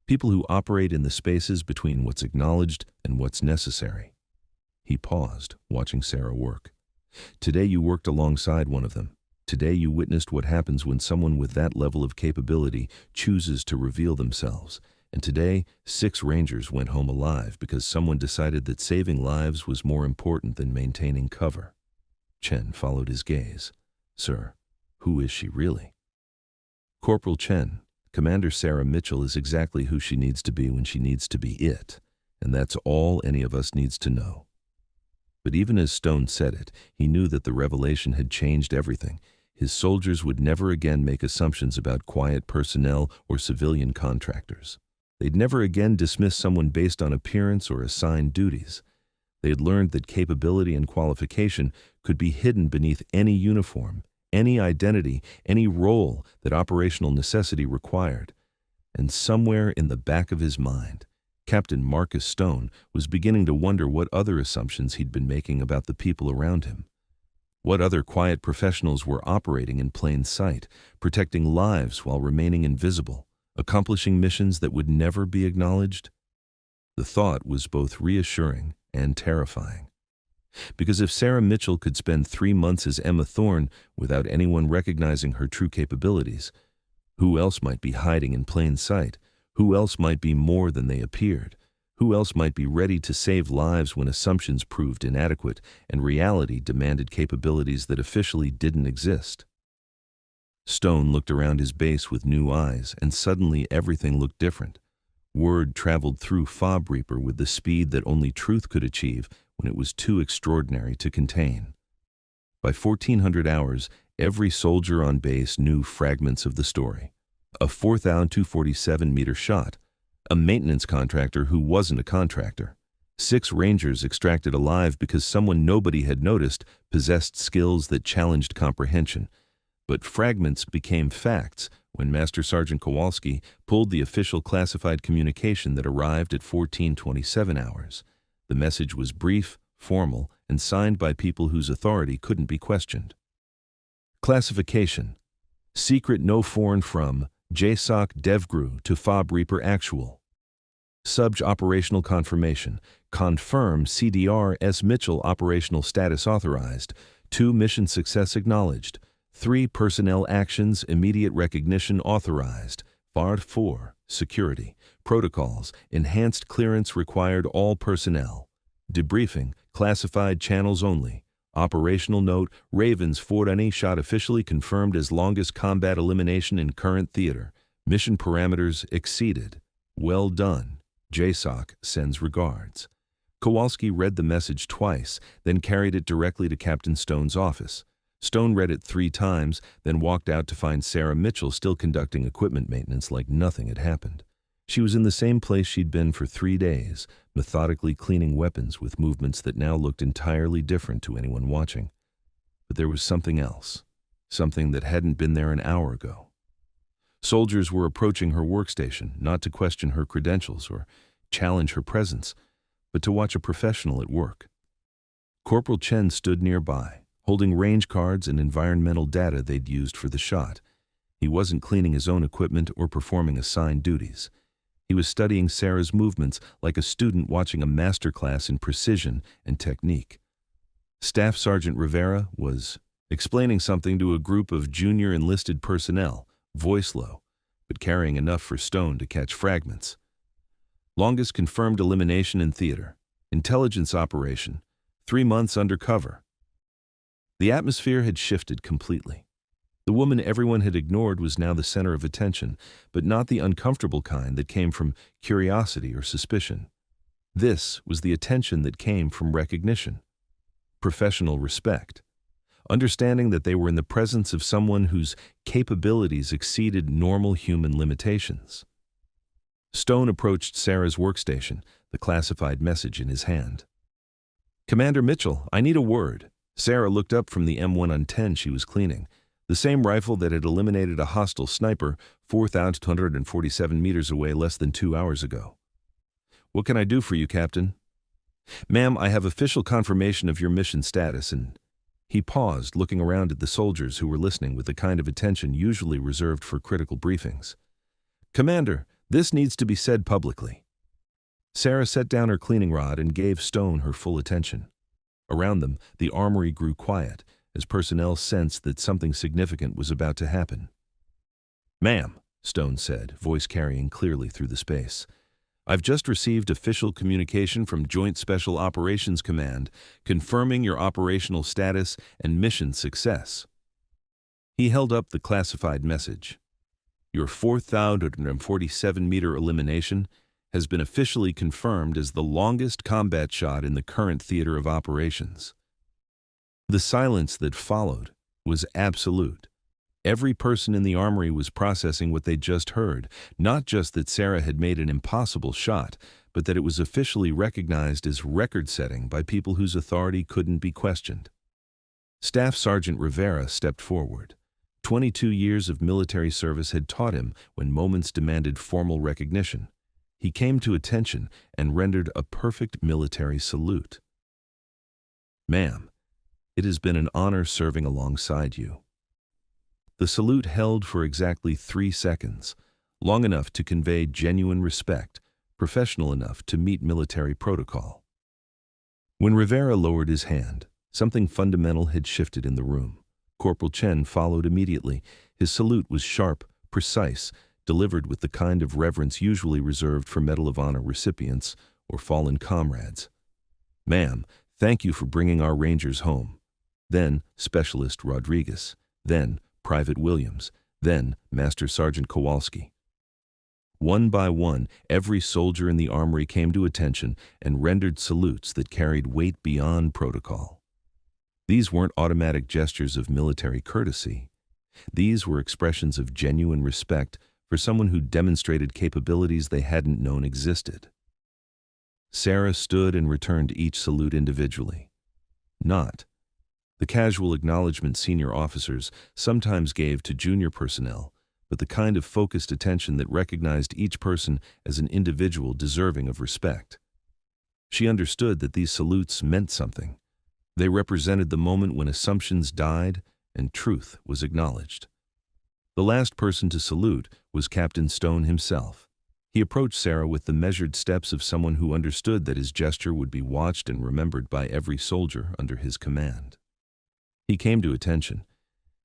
People who operate in the spaces between what's acknowledged and what's necessary." He paused, watching Sarah work. "Today you worked alongside one of them. Today you witnessed what happens when someone with that level of capability chooses to reveal themselves. And today, 6 Rangers went home alive because someone decided that saving lives was more important than maintaining cover." Chen followed his gaze. "Sir, who is she really?" "Corporal Chen, Commander Sarah Mitchell is exactly who she needs to be when she needs to be it, and that's all any of us needs to know." But even as Stone said it, he knew that the revelation had changed everything. His soldiers would never again make assumptions about quiet personnel or civilian contractors. They'd never again dismiss someone based on appearance or assigned duties. They had learned that capability and qualification could be hidden beneath any uniform, any identity, any role that operational necessity required. And somewhere in the back of his mind, Captain Marcus Stone was beginning to wonder what other assumptions he'd been making about the people around him. What other quiet professionals were operating in plain sight, protecting lives while remaining invisible, accomplishing missions that would never be acknowledged? The thought was both reassuring and terrifying. Because if Sarah Mitchell could spend 3 months as Emma Thorne without anyone recognizing her true capabilities, who else might be hiding in plain sight? Who else might be more than they appeared? Who else might be ready to save lives when assumptions proved inadequate and reality demanded capabilities that officially didn't exist? Stone looked around his base with new eyes, and suddenly everything looked different. Word traveled through Fob Reaper with the speed that only truth could achieve when it was too extraordinary to contain. By 1400 hours, every soldier on base knew fragments of the story. A 4,247-meter shot, a maintenance contractor who wasn't a contractor. 6 Rangers extracted alive because someone nobody had noticed possessed skills that challenged comprehension. But fragments became facts when Master Sergeant Kowalski pulled the official classified communication that arrived at 1427 hours. The message was brief, formal, and signed by people whose authority couldn't be questioned. Classification: Secret no foreign from JSOC DevGru to FOB Reaper Actual. Subj operational confirmation. Confirm CDR S Mitchell operational status authorized. 2 mission success acknowledged. 3 personnel actions immediate recognition authorized. FARD 4 security. Protocols enhanced clearance required all personnel. Debriefing classified channels only. Operational note Ravens Fort any shot officially confirmed as longest combat elimination in current theater. Mission parameters exceeded. Well done. JSOC sends regards. Kowalski read the message twice, then carried it directly to Captain Stone's office. Stone read it 3 times, then walked out to find Sarah Mitchell still conducting equipment maintenance like nothing had happened. She was in the same place she'd been for 3 days, methodically cleaning weapons with movements that now looked entirely different to anyone watching. But there was something else, something that hadn't been there an hour ago. Soldiers were approaching her workstation, not to question her credentials or challenge her presence, but to watch a professional at work. Corporal Chen stood nearby, holding range cards and environmental data they'd used for the shot. He wasn't cleaning his own equipment or performing assigned duties. He was studying Sarah's movements like a student watching a masterclass in precision and technique. Staff Sergeant Rivera was explaining something to a group of junior enlisted personnel, voice low, but carrying enough for Stone to catch fragments. Longest confirmed elimination in theater. Intelligence operation. 3 months undercover. The atmosphere had shifted completely. The woman everyone had ignored was now the center of attention, but not the uncomfortable kind that came from curiosity or suspicion. This was the attention that came from recognition, professional respect, understanding that they were in the presence of someone whose capabilities exceeded normal human limitations. Stone approached Sarah's workstation, the classified message in his hand. "Commander Mitchell, I need a word." Sarah looked up from the M110 she was cleaning, the same rifle that had eliminated a hostile sniper 4,247 meters away less than 2 hours ago. "What can I do for you, Captain?" "Ma'am, I have official confirmation of your mission status and—" He paused, looking around at the soldiers who were listening with the kind of attention usually reserved for critical briefings. "Commander, this needs to be said publicly." Sarah set down her cleaning rod and gave Stone her full attention. Around them, the armory grew quiet, as personnel sensed that something significant was about to happen. "Ma'am," Stone said, voice carrying clearly through the space, "I've just received official communication from Joint Special Operations Command confirming your operational status and mission success." He held up the classified message. "Your 4,047-meter elimination has been officially confirmed as the longest combat shot in the current theater of operations." The silence that followed was absolute. Every person in the armory was processing what they'd just heard, not just that Sarah had made an impossible shot, but that it was officially recognized as record-setting by people whose authority couldn't be questioned. Staff Sergeant Rivera stepped forward. 22 years of military service had taught him when moments demanded formal recognition. He came to attention and rendered a perfect military salute. "Ma'am, it has been an honor serving alongside you." The salute held for exactly 3 seconds, long enough to convey genuine respect, professional enough to meet military protocol. When Rivera lowered his hand, something fundamental had shifted in the room. Corporal Chen followed immediately. His salute was sharp, precise, delivered with the kind of reverence usually reserved for Medal of Honor recipients or fallen comrades. "Ma'am, thank you for bringing our Rangers home." Then Specialist Rodriguez, then Private Williams, then Master Sergeant Kowalski. One by one, every soldier in the armory came to attention and rendered salutes that carried weight beyond protocol. These weren't automatic gestures of military courtesy. These were expressions of genuine respect for someone who demonstrated capabilities they hadn't known existed. Sarah stood and returned each salute individually. Not the casual acknowledgement senior officers sometimes gave to junior personnel, but the kind of focused attention that recognized each person as an individual deserving of respect. She understood that these salutes meant something. They represented the moment when assumptions died and truth was acknowledged. The last person to salute was Captain Stone himself. He approached Sarah with the measured steps of someone who understood that his gesture would be watched and remembered by every soldier under his command. He came to attention.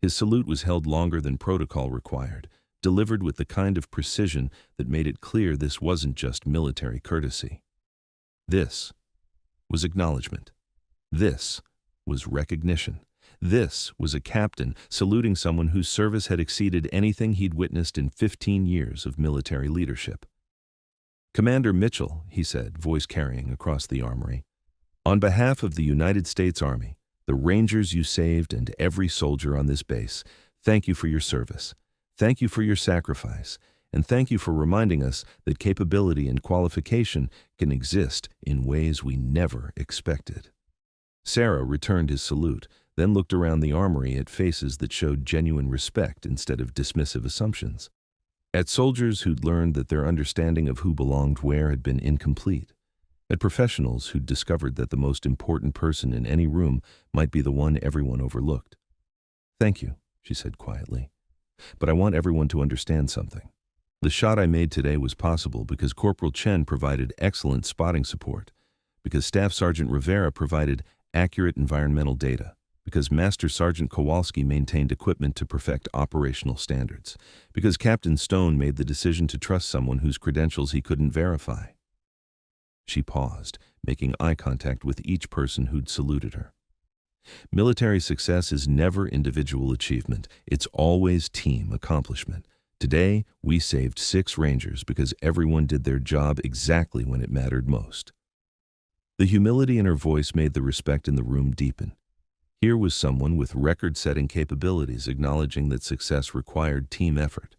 His salute was held longer than protocol required, delivered with the kind of precision that made it clear this wasn't just military courtesy. This was acknowledgement. This was recognition. This was a captain saluting someone whose service had exceeded anything he'd witnessed in 15 years of military leadership. "Commander Mitchell," he said, voice carrying across the armory, "on behalf of the United States Army, the Rangers you saved, and every soldier on this base, thank you for your service. Thank you for your sacrifice, and thank you for reminding us that capability and qualification can exist in ways we never expected." Sarah returned his salute, then looked around the armory at faces that showed genuine respect instead of dismissive assumptions. At soldiers who'd learned that their understanding of who belonged where had been incomplete. At professionals who'd discovered that the most important person in any room might be the one everyone overlooked. "Thank you," she said quietly. "But I want everyone to understand something. The shot I made today was possible because Corporal Chen provided excellent spotting support, because Staff Sergeant Rivera provided accurate environmental data, because Master Sergeant Kowalski maintained equipment to perfect operational standards, because Captain Stone made the decision to trust someone whose credentials he couldn't verify." She paused, making eye contact with each person who'd saluted her. Military success is never individual achievement. It's always team accomplishment. Today, we saved 6 Rangers because everyone did their job exactly when it mattered most. The humility in her voice made the respect in the room deepen. Here was someone with record-setting capabilities acknowledging that success required team effort,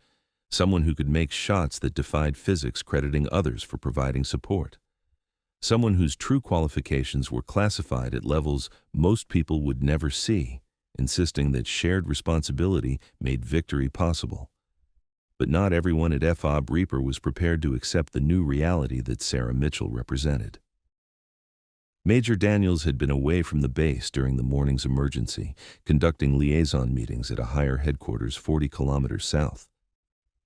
someone who could make shots that defied physics, crediting others for providing support, someone whose true qualifications were classified at levels most people would never see, insisting that shared responsibility made victory possible. But not everyone at FOB Reaper was prepared to accept the new reality that Sarah Mitchell represented. Major Daniels had been away from the base during the morning's emergency, conducting liaison meetings at a higher headquarters 40 kilometers south.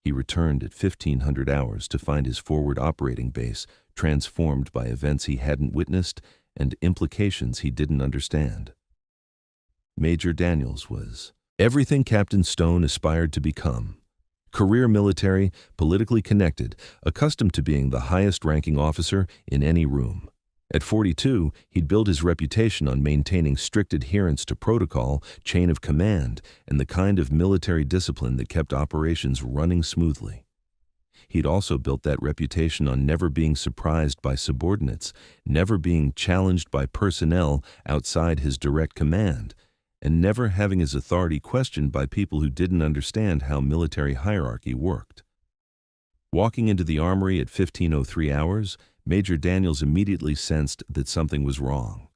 He returned at 1500 hours to find his forward operating base transformed by events he hadn't witnessed and implications he didn't understand. Major Daniels was everything Captain Stone aspired to become. Career military, politically connected, accustomed to being the highest-ranking officer in any room. At 42, he'd built his reputation on maintaining strict adherence to protocol, chain of command, and the kind of military discipline that kept operations running smoothly. He'd also built that reputation on never being surprised by subordinates, never being challenged by personnel outside his direct command, and never having his authority questioned by people who didn't understand how military hierarchy worked. Walking into the armory at 1503 hours, Major Daniels immediately sensed that something was wrong.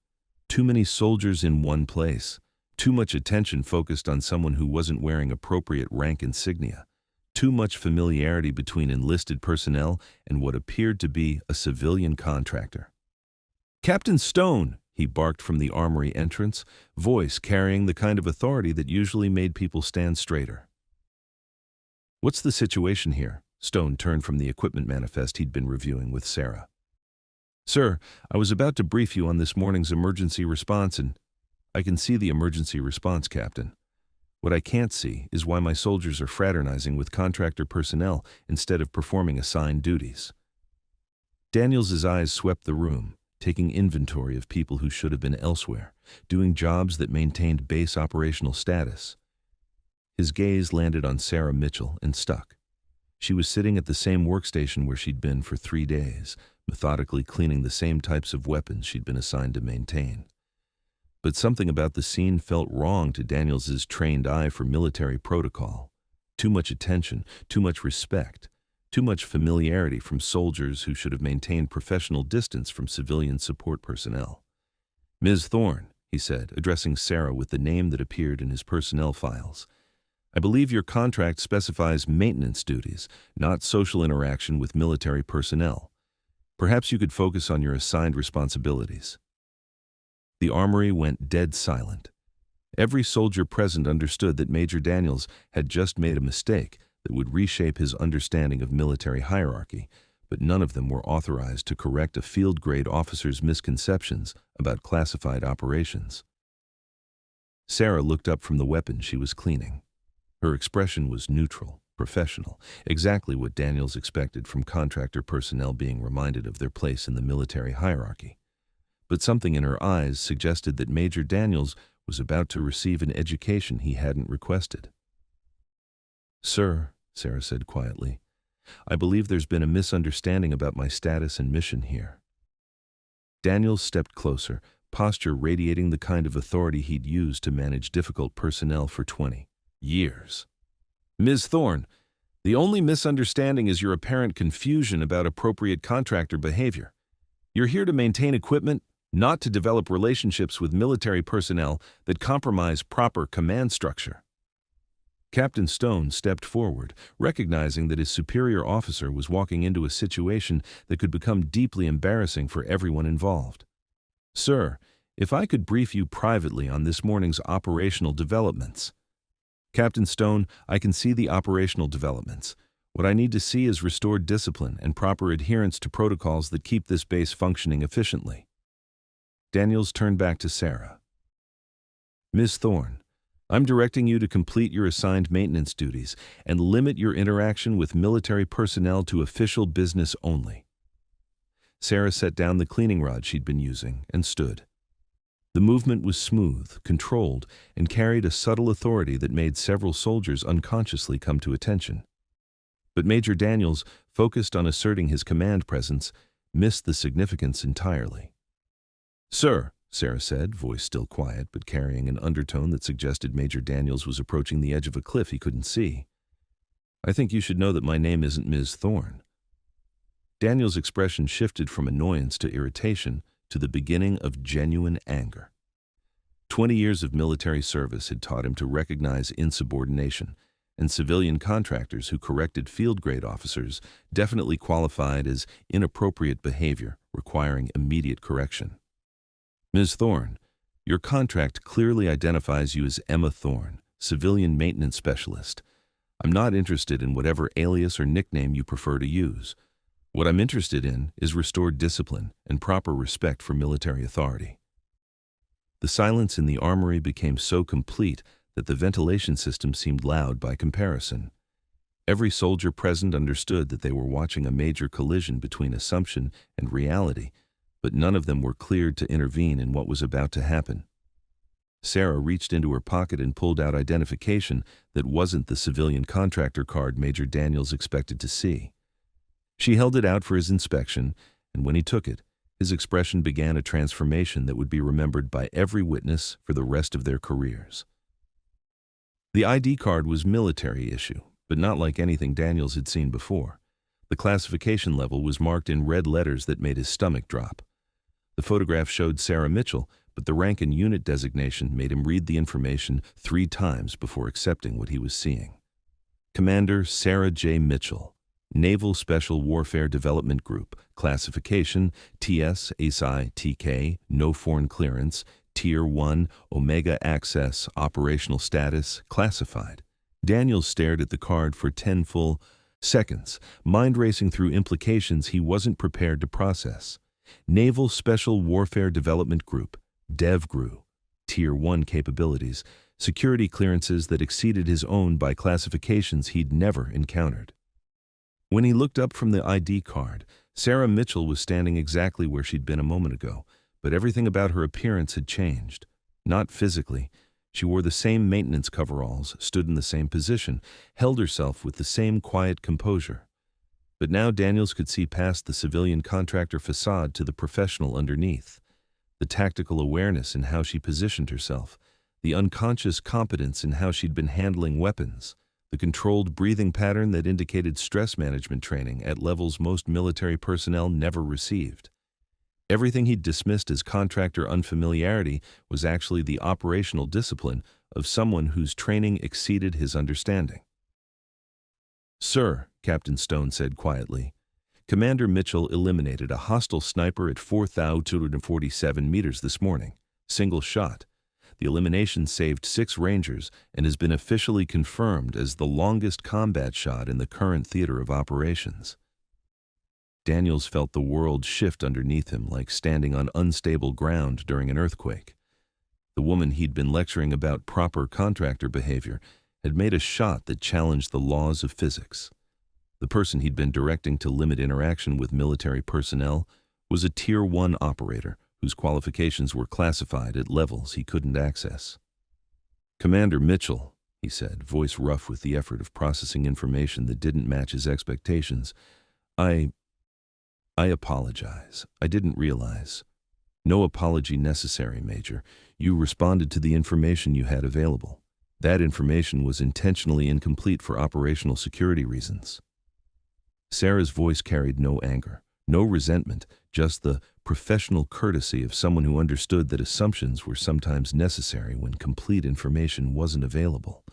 Too many soldiers in one place, too much attention focused on someone who wasn't wearing appropriate rank insignia, too much familiarity between enlisted personnel and what appeared to be a civilian contractor. "Captain Stone!" he barked from the armory entrance, voice carrying the kind of authority that usually made people stand straighter. "What's the situation here?" Stone turned from the equipment manifest he'd been reviewing with Sarah. "Sir, I was about to brief you on this morning's emergency response, and I can see the emergency response, Captain. What I can't see is why my soldiers are fraternizing with contractor personnel instead of performing assigned duties." Daniels's eyes swept the room, taking inventory of people who should have been elsewhere, doing jobs that maintained base operational status. His gaze landed on Sarah Mitchell and stuck. She was sitting at the same workstation where she'd been for 3 days, methodically cleaning the same types of weapons she'd been assigned to maintain. But something about the scene felt wrong to Daniels's trained eye for military protocol. Too much attention, too much respect, too much familiarity from soldiers who should have maintained professional distance from civilian support personnel. "Ms. Thorne," he said, addressing Sarah with the name that appeared in his personnel files, "I believe your contract specifies maintenance duties, not social interaction with military personnel. Perhaps you could focus on your assigned responsibilities." The armory went dead silent. Every soldier present understood that Major Daniels had just made a mistake that would reshape his understanding of military hierarchy, but none of them were authorized to correct a field-grade officer's misconceptions about classified operations. Sarah looked up from the weapon she was cleaning. Her expression was neutral, professional, exactly what Daniels expected from contractor personnel being reminded of their place in the military hierarchy. But something in her eyes suggested that Major Daniels was about to receive an education he hadn't requested. "Sir," Sarah said quietly, "I believe there's been a misunderstanding about my status and mission here." Daniels stepped closer, posture radiating the kind of authority he'd used to manage difficult personnel for 20 years. "Ms. Thorne, the only misunderstanding is your apparent confusion about appropriate contractor behavior. You're here to maintain equipment, not to develop relationships with military personnel that compromise proper command structure." Captain Stone stepped forward, recognizing that his superior officer was walking into a situation that could become deeply embarrassing for everyone involved. "Sir, if I could brief you privately on this morning's operational developments." "Captain Stone, I can see the operational developments. What I need to see is restored discipline and proper adherence to protocols that keep this base functioning efficiently." Daniels turned back to Sarah. "Ms. Thorne, I'm directing you to complete your assigned maintenance duties and limit your interaction with military personnel to official business only." Sarah set down the cleaning rod she'd been using and stood. The movement was smooth, controlled, and carried a subtle authority that made several soldiers unconsciously come to attention. But Major Daniels, focused on asserting his command presence, missed the significance entirely. "Sir," Sarah said, voice still quiet but carrying an undertone that suggested Major Daniels was approaching the edge of a cliff he couldn't see, "I think you should know that my name isn't Ms. Thorne." Daniels' expression shifted from annoyance to irritation to the beginning of genuine anger. 20 years of military service had taught him to recognize insubordination, and civilian contractors who corrected field-grade officers definitely qualified as inappropriate behavior requiring immediate correction. "Ms. Thorne, your contract clearly identifies you as Emma Thorne, Civilian Maintenance Specialist. I'm not interested in whatever alias or nickname you prefer to use. What I'm interested in is restored discipline and proper respect for military authority." The silence in the armory became so complete that the ventilation system seemed loud by comparison. Every soldier present understood that they were watching a major collision between assumption and reality, but none of them were cleared to intervene in what was about to happen. Sarah reached into her pocket and pulled out identification that wasn't the civilian contractor card Major Daniels expected to see. She held it out for his inspection, and when he took it, his expression began a transformation that would be remembered by every witness for the rest of their careers. The ID card was military issue, but not like anything Daniels had seen before. The classification level was marked in red letters that made his stomach drop. The photograph showed Sarah Mitchell, but the rank and unit designation made him read the information 3 times before accepting what he was seeing. Commander Sarah J. Mitchell, Naval Special Warfare Development Group, classification TS ASI TK, no foreign clearance, Tier 1, Omega Access, operational status, classified. Daniels stared at the card for 10 full seconds, mind racing through implications he wasn't prepared to process. Naval Special Warfare Development Group, DevGru, Tier 1 capabilities, security clearances that exceeded his own by classifications he'd never encountered. When he looked up from the ID card, Sarah Mitchell was standing exactly where she'd been a moment ago, but everything about her appearance had changed. Not physically. She wore the same maintenance coveralls, stood in the same position, held herself with the same quiet composure. But now Daniels could see past the civilian contractor facade to the professional underneath. The tactical awareness in how she positioned herself, the unconscious competence in how she'd been handling weapons, the controlled breathing pattern that indicated stress management training at levels most military personnel never received. Everything he'd dismissed as contractor unfamiliarity was actually the operational discipline of someone whose training exceeded his understanding. "Sir," Captain Stone said quietly, "Commander Mitchell eliminated a hostile sniper at 4,247 meters this morning. Single shot. The elimination saved 6 Rangers and has been officially confirmed as the longest combat shot in the current theater of operations. Daniels felt the world shift underneath him like standing on unstable ground during an earthquake. The woman he'd been lecturing about proper contractor behavior had made a shot that challenged the laws of physics. The person he'd been directing to limit interaction with military personnel was a Tier 1 operator whose qualifications were classified at levels he couldn't access. "Commander Mitchell," he said, voice rough with the effort of processing information that didn't match his expectations, I apologize. I didn't realize." "No apology necessary, Major. You responded to the information you had available. That information was intentionally incomplete for operational security reasons." Sarah's voice carried no anger, no resentment, just the professional courtesy of someone who understood that assumptions were sometimes necessary when complete information wasn't available.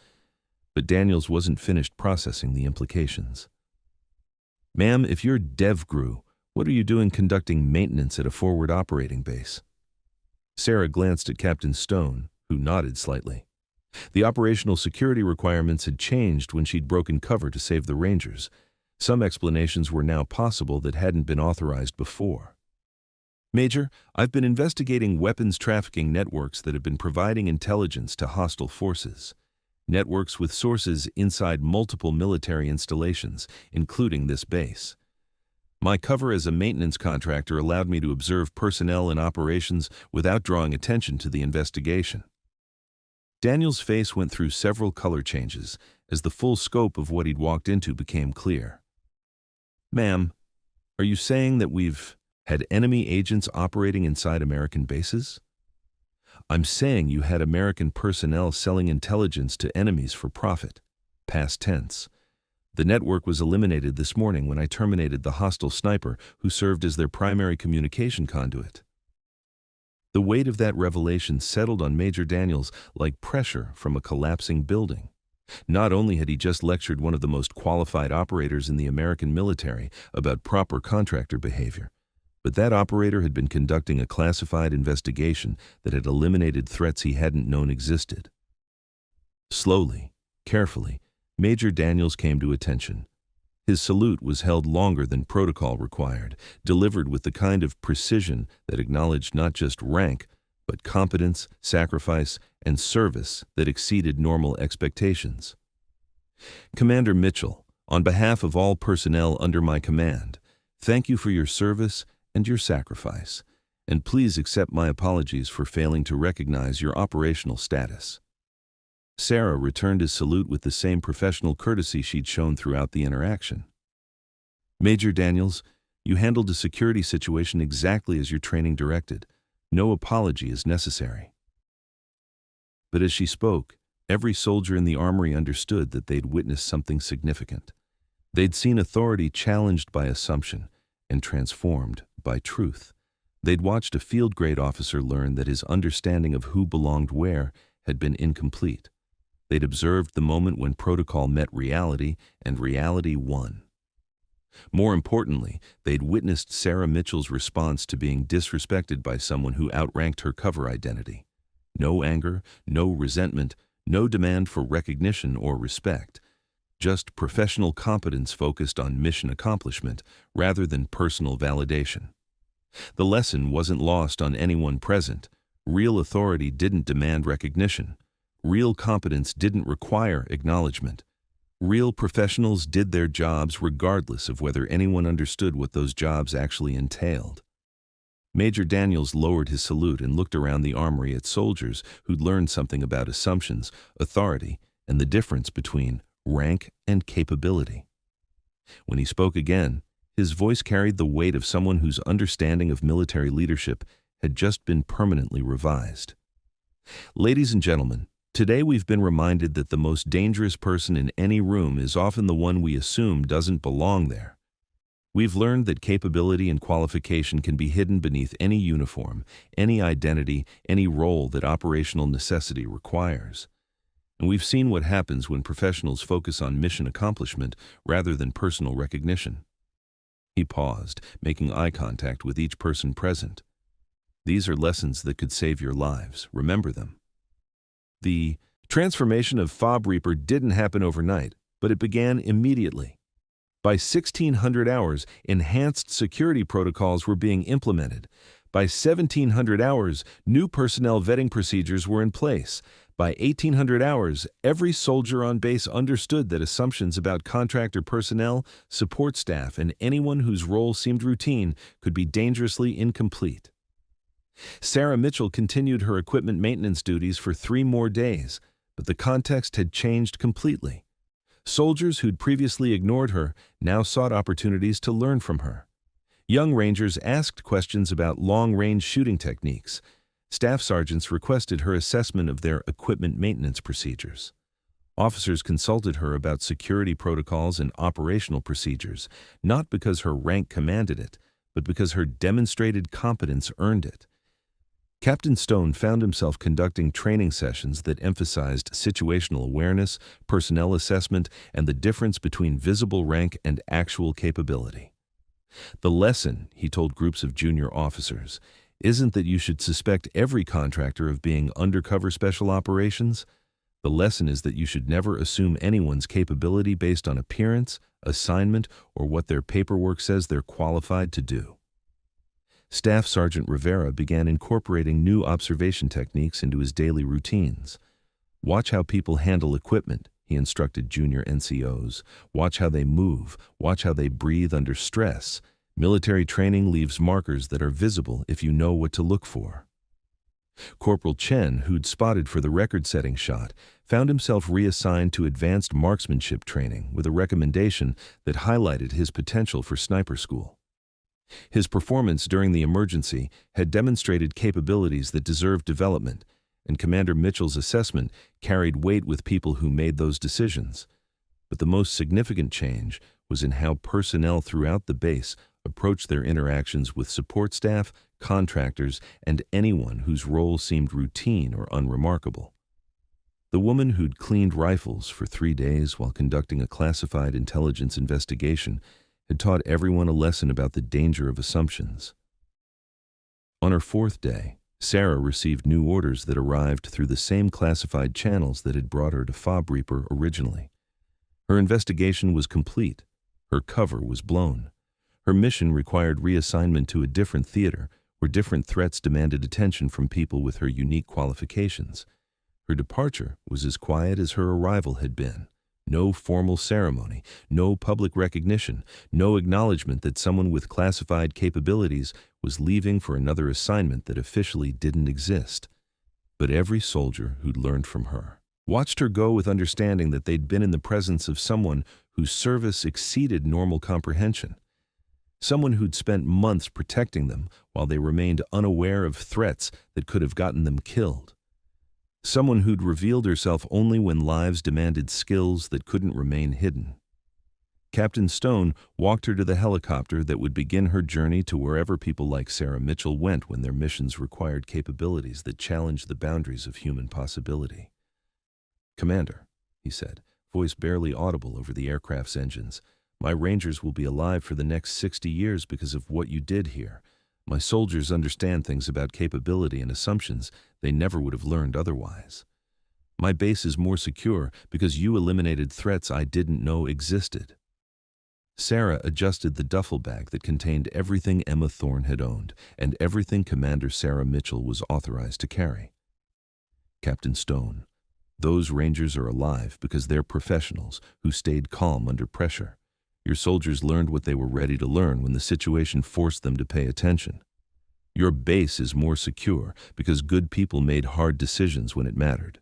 But Daniels wasn't finished processing the implications. "Ma'am, if you're DevGru, what are you doing conducting maintenance at a forward operating base?" Sarah glanced at Captain Stone, who nodded slightly. The operational security requirements had changed when she'd broken cover to save the Rangers. Some explanations were now possible that hadn't been authorized before. "Major, I've been investigating weapons trafficking networks that have been providing intelligence to hostile forces. Networks with sources inside multiple military installations, including this base. My cover as a maintenance contractor allowed me to observe personnel and operations without drawing attention to the investigation." Daniel's face went through several color changes as the full scope of what he'd walked into became clear. "Ma'am, are you saying that we've had enemy agents operating inside American bases?" "I'm saying you had American personnel selling intelligence to enemies for profit. Past tense. The network was eliminated this morning when I terminated the hostile sniper who served as their primary communication conduit." The weight of that revelation settled on Major Daniels like pressure from a collapsing building. Not only had he just lectured one of the most qualified operators in the American military about proper contractor behavior, but that operator had been conducting a classified investigation that had eliminated threats he hadn't known existed. Slowly, carefully, Major Daniels came to attention. His salute was held longer than protocol required, delivered with the kind of precision that acknowledged not just rank, but competence, sacrifice, and service that exceeded normal expectations. "Commander Mitchell, on behalf of all personnel under my command, thank you for your service and your sacrifice, and please accept my apologies for failing to recognize your operational status." Sarah returned his salute with the same professional courtesy she'd shown throughout the interaction. "Major Daniels, you handled the security situation exactly as your training directed. No apology is necessary." But as she spoke, every soldier in the armory understood that they'd witnessed something significant. They'd seen authority challenged by assumption and transformed by truth. They'd watched a field-grade officer learn that his understanding of who belonged where had been incomplete. They'd observed the moment when protocol met reality, and reality won. More importantly, they'd witnessed Sarah Mitchell's response to being disrespected by someone who outranked her cover identity. No anger, no resentment, no demand for recognition or respect. Just professional competence focused on mission accomplishment rather than personal validation. The lesson wasn't lost on anyone present. Real authority didn't demand recognition. Real competence didn't require acknowledgement. Real professionals did their jobs regardless of whether anyone understood what those jobs actually entailed. Major Daniels lowered his salute and looked around the armory at soldiers who'd learned something about assumptions, authority, and the difference between rank and capability. When he spoke again, his voice carried the weight of someone whose understanding of military leadership had just been permanently revised. "Ladies and gentlemen, today we've been reminded that the most dangerous person in any room is often the one we assume doesn't belong there. We've learned that capability and qualification can be hidden beneath any uniform, any identity, any role that operational necessity requires. And we've seen what happens when professionals focus on mission accomplishment rather than personal recognition." He paused, making eye contact with each person present. "These are lessons that could save your lives. Remember them." The transformation of Fob Reaper didn't happen overnight, but it began immediately. By 1600 hours, enhanced security protocols were being implemented. By 1700 hours, new personnel vetting procedures were in place. By 1800 hours, every soldier on base understood that assumptions about contractor personnel, support staff, and anyone whose role seemed routine could be dangerously incomplete. Sarah Mitchell continued her equipment maintenance duties for 3 more days, but the context had changed completely. Soldiers who'd previously ignored her now sought opportunities to learn from her. Young Rangers asked questions about long-range shooting techniques. Staff sergeants requested her assessment of their equipment maintenance procedures. Officers consulted her about security protocols and operational procedures, not because her rank commanded it, but because her demonstrated competence earned it. Captain Stone found himself conducting training sessions that emphasized situational awareness, personnel assessment, and the difference between visible rank and actual capability. The lesson, he told groups of junior officers, isn't that you should suspect every contractor of being undercover special operations. The lesson is that you should never assume anyone's capability based on appearance, assignment, or what their paperwork says they're qualified to do. Staff Sergeant Rivera began incorporating new observation techniques into his daily routines. Watch how people handle equipment, he instructed junior NCOs. Watch how they move. Watch how they breathe under stress. Military training leaves markers that are visible if you know what to look for. Corporal Chen, who'd spotted for the record-setting shot, found himself reassigned to advanced marksmanship training with a recommendation that highlighted his potential for sniper school. His performance during the emergency had demonstrated capabilities that deserved development, and Commander Mitchell's assessment carried weight with people who made those decisions. But the most significant change was in how personnel throughout the base approached their interactions with support staff, contractors, and anyone whose role seemed routine or unremarkable. The woman who'd cleaned rifles for 3 days while conducting a classified intelligence investigation had taught everyone a lesson about the danger of assumptions. On her 4th day, Sarah received new orders that arrived through the same classified channels that had brought her to Fob Reaper originally. Her investigation was complete. Her cover was blown. Her mission required reassignment to a different theater, where different threats demanded attention from people with her unique qualifications. Her departure was as quiet as her arrival had been. No formal ceremony, no public recognition, no acknowledgement that someone with classified capabilities was leaving for another assignment that officially didn't exist. But every soldier who'd learned from her watched her go with understanding that they'd been in the presence of someone whose service exceeded normal comprehension. Someone who'd spent months protecting them while they remained unaware of threats that could have gotten them killed. Someone who'd revealed herself only when lives demanded skills that couldn't remain hidden. Captain Stone walked her to the helicopter that would begin her journey to wherever people like Sarah Mitchell went when their missions required capabilities that challenged the boundaries of human possibility. "Commander," he said, voice barely audible over the aircraft's engines, "my Rangers will be alive for the next 60 years because of what you did here. My soldiers understand things about capability and assumptions they never would have learned otherwise. My base is more secure because you eliminated threats I didn't know existed." Sarah adjusted the duffel bag that contained everything Emma Thorne had owned and everything Commander Sarah Mitchell was authorized to carry. "Captain Stone, those Rangers are alive because they're professionals who stayed calm under pressure. Your soldiers learned what they were ready to learn when the situation forced them to pay attention. Your base is more secure because good people made hard decisions when it mattered."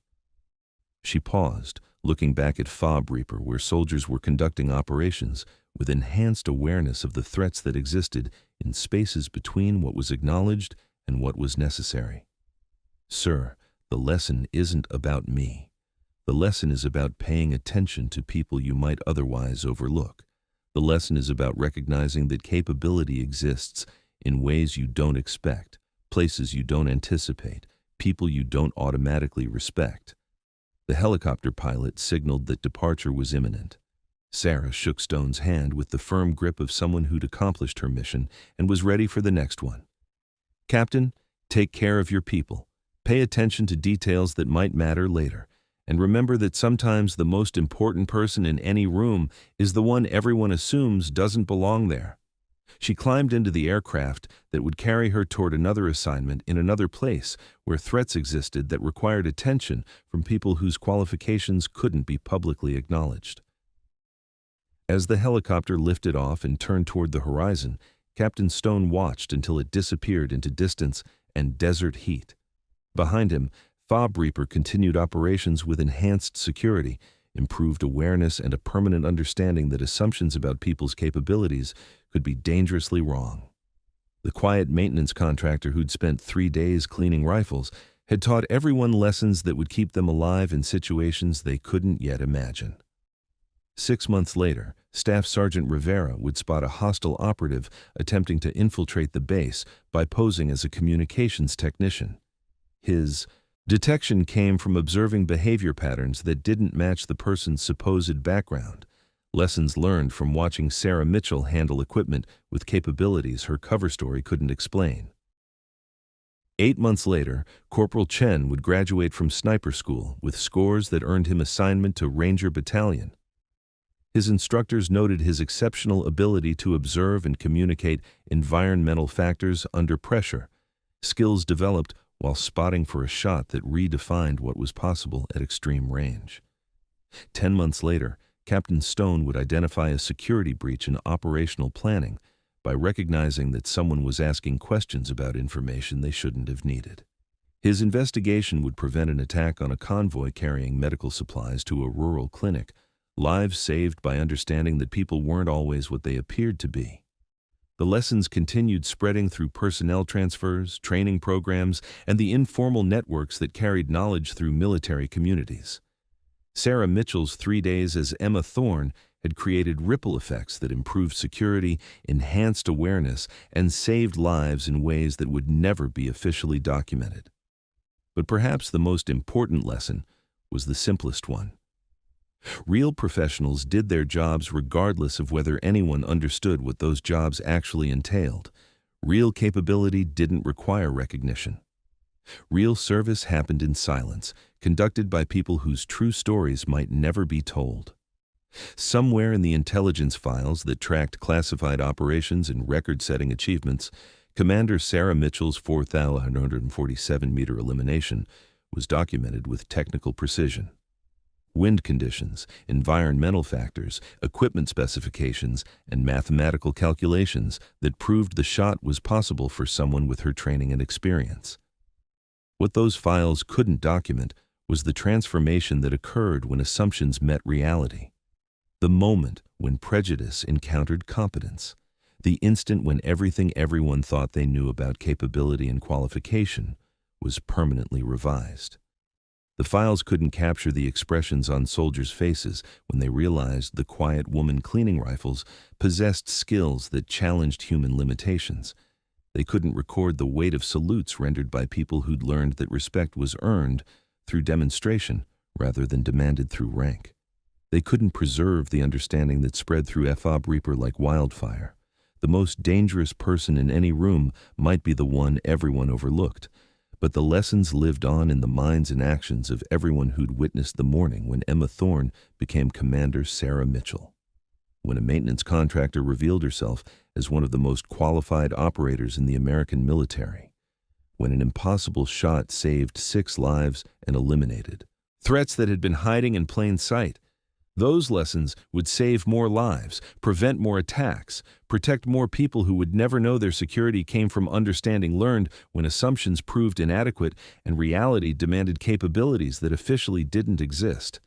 She paused, looking back at Fob Reaper, where soldiers were conducting operations with enhanced awareness of the threats that existed in spaces between what was acknowledged and what was necessary. "Sir, the lesson isn't about me. The lesson is about paying attention to people you might otherwise overlook. The lesson is about recognizing that capability exists in ways you don't expect, places you don't anticipate, people you don't automatically respect." The helicopter pilot signaled that departure was imminent. Sarah shook Stone's hand with the firm grip of someone who'd accomplished her mission and was ready for the next one. "Captain, take care of your people. Pay attention to details that might matter later, and remember that sometimes the most important person in any room is the one everyone assumes doesn't belong there. She climbed into the aircraft that would carry her toward another assignment in another place where threats existed that required attention from people whose qualifications couldn't be publicly acknowledged. As the helicopter lifted off and turned toward the horizon, Captain Stone watched until it disappeared into distance and desert heat. Behind him, Fob Reaper continued operations with enhanced security, improved awareness, and a permanent understanding that assumptions about people's capabilities could be dangerously wrong. The quiet maintenance contractor who'd spent 3 days cleaning rifles had taught everyone lessons that would keep them alive in situations they couldn't yet imagine. 6 months later, Staff Sergeant Rivera would spot a hostile operative attempting to infiltrate the base by posing as a communications technician. His detection came from observing behavior patterns that didn't match the person's supposed background, lessons learned from watching Sarah Mitchell handle equipment with capabilities her cover story couldn't explain. 8 months later, Corporal Chen would graduate from sniper school with scores that earned him assignment to Ranger Battalion. His instructors noted his exceptional ability to observe and communicate environmental factors under pressure, skills developed while spotting for a shot that redefined what was possible at extreme range. 10 months later, Captain Stone would identify a security breach in operational planning by recognizing that someone was asking questions about information they shouldn't have needed. His investigation would prevent an attack on a convoy carrying medical supplies to a rural clinic, lives saved by understanding that people weren't always what they appeared to be. The lessons continued spreading through personnel transfers, training programs, and the informal networks that carried knowledge through military communities. Sarah Mitchell's 3 days as Emma Thorne had created ripple effects that improved security, enhanced awareness, and saved lives in ways that would never be officially documented. But perhaps the most important lesson was the simplest one. Real professionals did their jobs regardless of whether anyone understood what those jobs actually entailed. Real capability didn't require recognition. Real service happened in silence, conducted by people whose true stories might never be told. Somewhere in the intelligence files that tracked classified operations and record-setting achievements, Commander Sarah Mitchell's 4,147-meter elimination was documented with technical precision. Wind conditions, environmental factors, equipment specifications, and mathematical calculations that proved the shot was possible for someone with her training and experience. What those files couldn't document was the transformation that occurred when assumptions met reality. The moment when prejudice encountered competence. The instant when everything everyone thought they knew about capability and qualification was permanently revised. The files couldn't capture the expressions on soldiers' faces when they realized the quiet woman cleaning rifles possessed skills that challenged human limitations. They couldn't record the weight of salutes rendered by people who'd learned that respect was earned through demonstration rather than demanded through rank. They couldn't preserve the understanding that spread through Fob Reaper like wildfire. The most dangerous person in any room might be the one everyone overlooked, but the lessons lived on in the minds and actions of everyone who'd witnessed the morning when Emma Thorne became Commander Sarah Mitchell. When a maintenance contractor revealed herself as one of the most qualified operators in the American military. When an impossible shot saved 6 lives and eliminated threats that had been hiding in plain sight. Those lessons would save more lives, prevent more attacks, protect more people who would never know their security came from understanding learned when assumptions proved inadequate and reality demanded capabilities that officially didn't exist.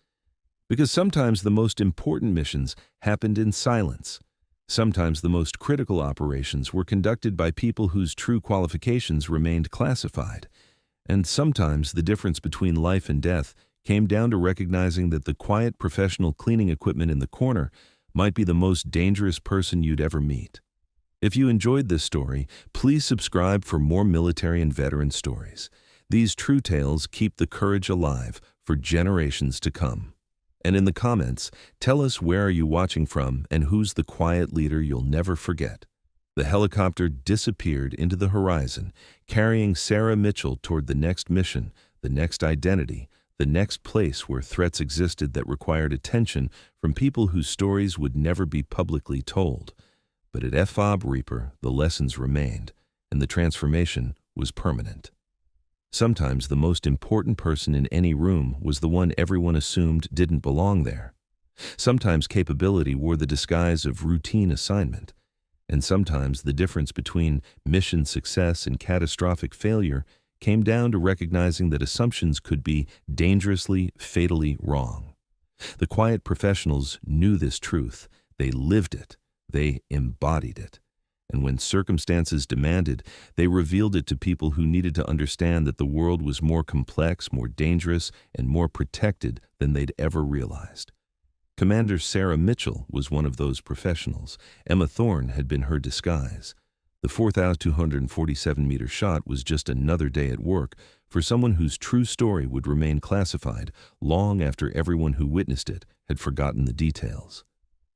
Because sometimes the most important missions happened in silence. Sometimes the most critical operations were conducted by people whose true qualifications remained classified. And sometimes the difference between life and death came down to recognizing that the quiet professional cleaning equipment in the corner might be the most dangerous person you'd ever meet. If you enjoyed this story, please subscribe for more military and veteran stories. These true tales keep the courage alive for generations to come. And in the comments, tell us where are you watching from and who's the quiet leader you'll never forget. The helicopter disappeared into the horizon, carrying Sarah Mitchell toward the next mission, the next identity, the next place where threats existed that required attention from people whose stories would never be publicly told. But at FOB Reaper, the lessons remained, and the transformation was permanent. Sometimes the most important person in any room was the one everyone assumed didn't belong there. Sometimes capability wore the disguise of routine assignment. And sometimes the difference between mission success and catastrophic failure came down to recognizing that assumptions could be dangerously, fatally wrong. The quiet professionals knew this truth. They lived it. They embodied it. And when circumstances demanded, they revealed it to people who needed to understand that the world was more complex, more dangerous, and more protected than they'd ever realized. Commander Sarah Mitchell was one of those professionals. Emma Thorne had been her disguise. The 4,247-meter shot was just another day at work for someone whose true story would remain classified long after everyone who witnessed it had forgotten the details.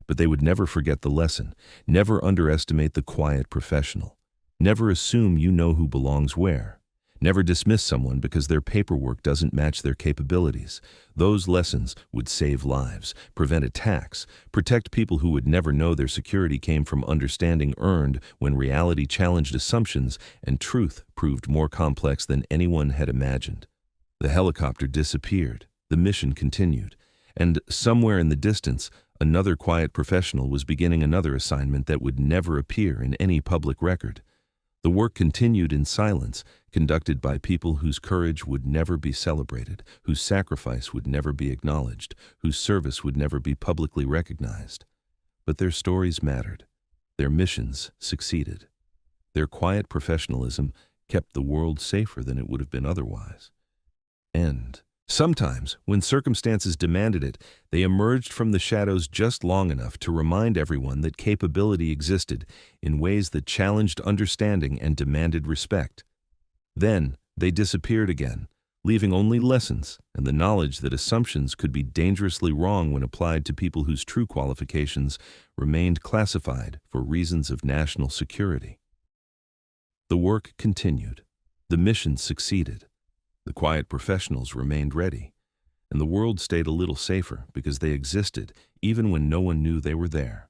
But they would never forget the lesson. Never underestimate the quiet professional. Never assume you know who belongs where. Never dismiss someone because their paperwork doesn't match their capabilities. Those lessons would save lives, prevent attacks, protect people who would never know their security came from understanding earned when reality challenged assumptions and truth proved more complex than anyone had imagined. The helicopter disappeared. The mission continued. And somewhere in the distance, another quiet professional was beginning another assignment that would never appear in any public record. The work continued in silence, conducted by people whose courage would never be celebrated, whose sacrifice would never be acknowledged, whose service would never be publicly recognized. But their stories mattered. Their missions succeeded. Their quiet professionalism kept the world safer than it would have been otherwise. And sometimes, when circumstances demanded it, they emerged from the shadows just long enough to remind everyone that capability existed in ways that challenged understanding and demanded respect. Then, they disappeared again, leaving only lessons and the knowledge that assumptions could be dangerously wrong when applied to people whose true qualifications remained classified for reasons of national security. The work continued. The mission succeeded. The quiet professionals remained ready, and the world stayed a little safer because they existed even when no one knew they were there.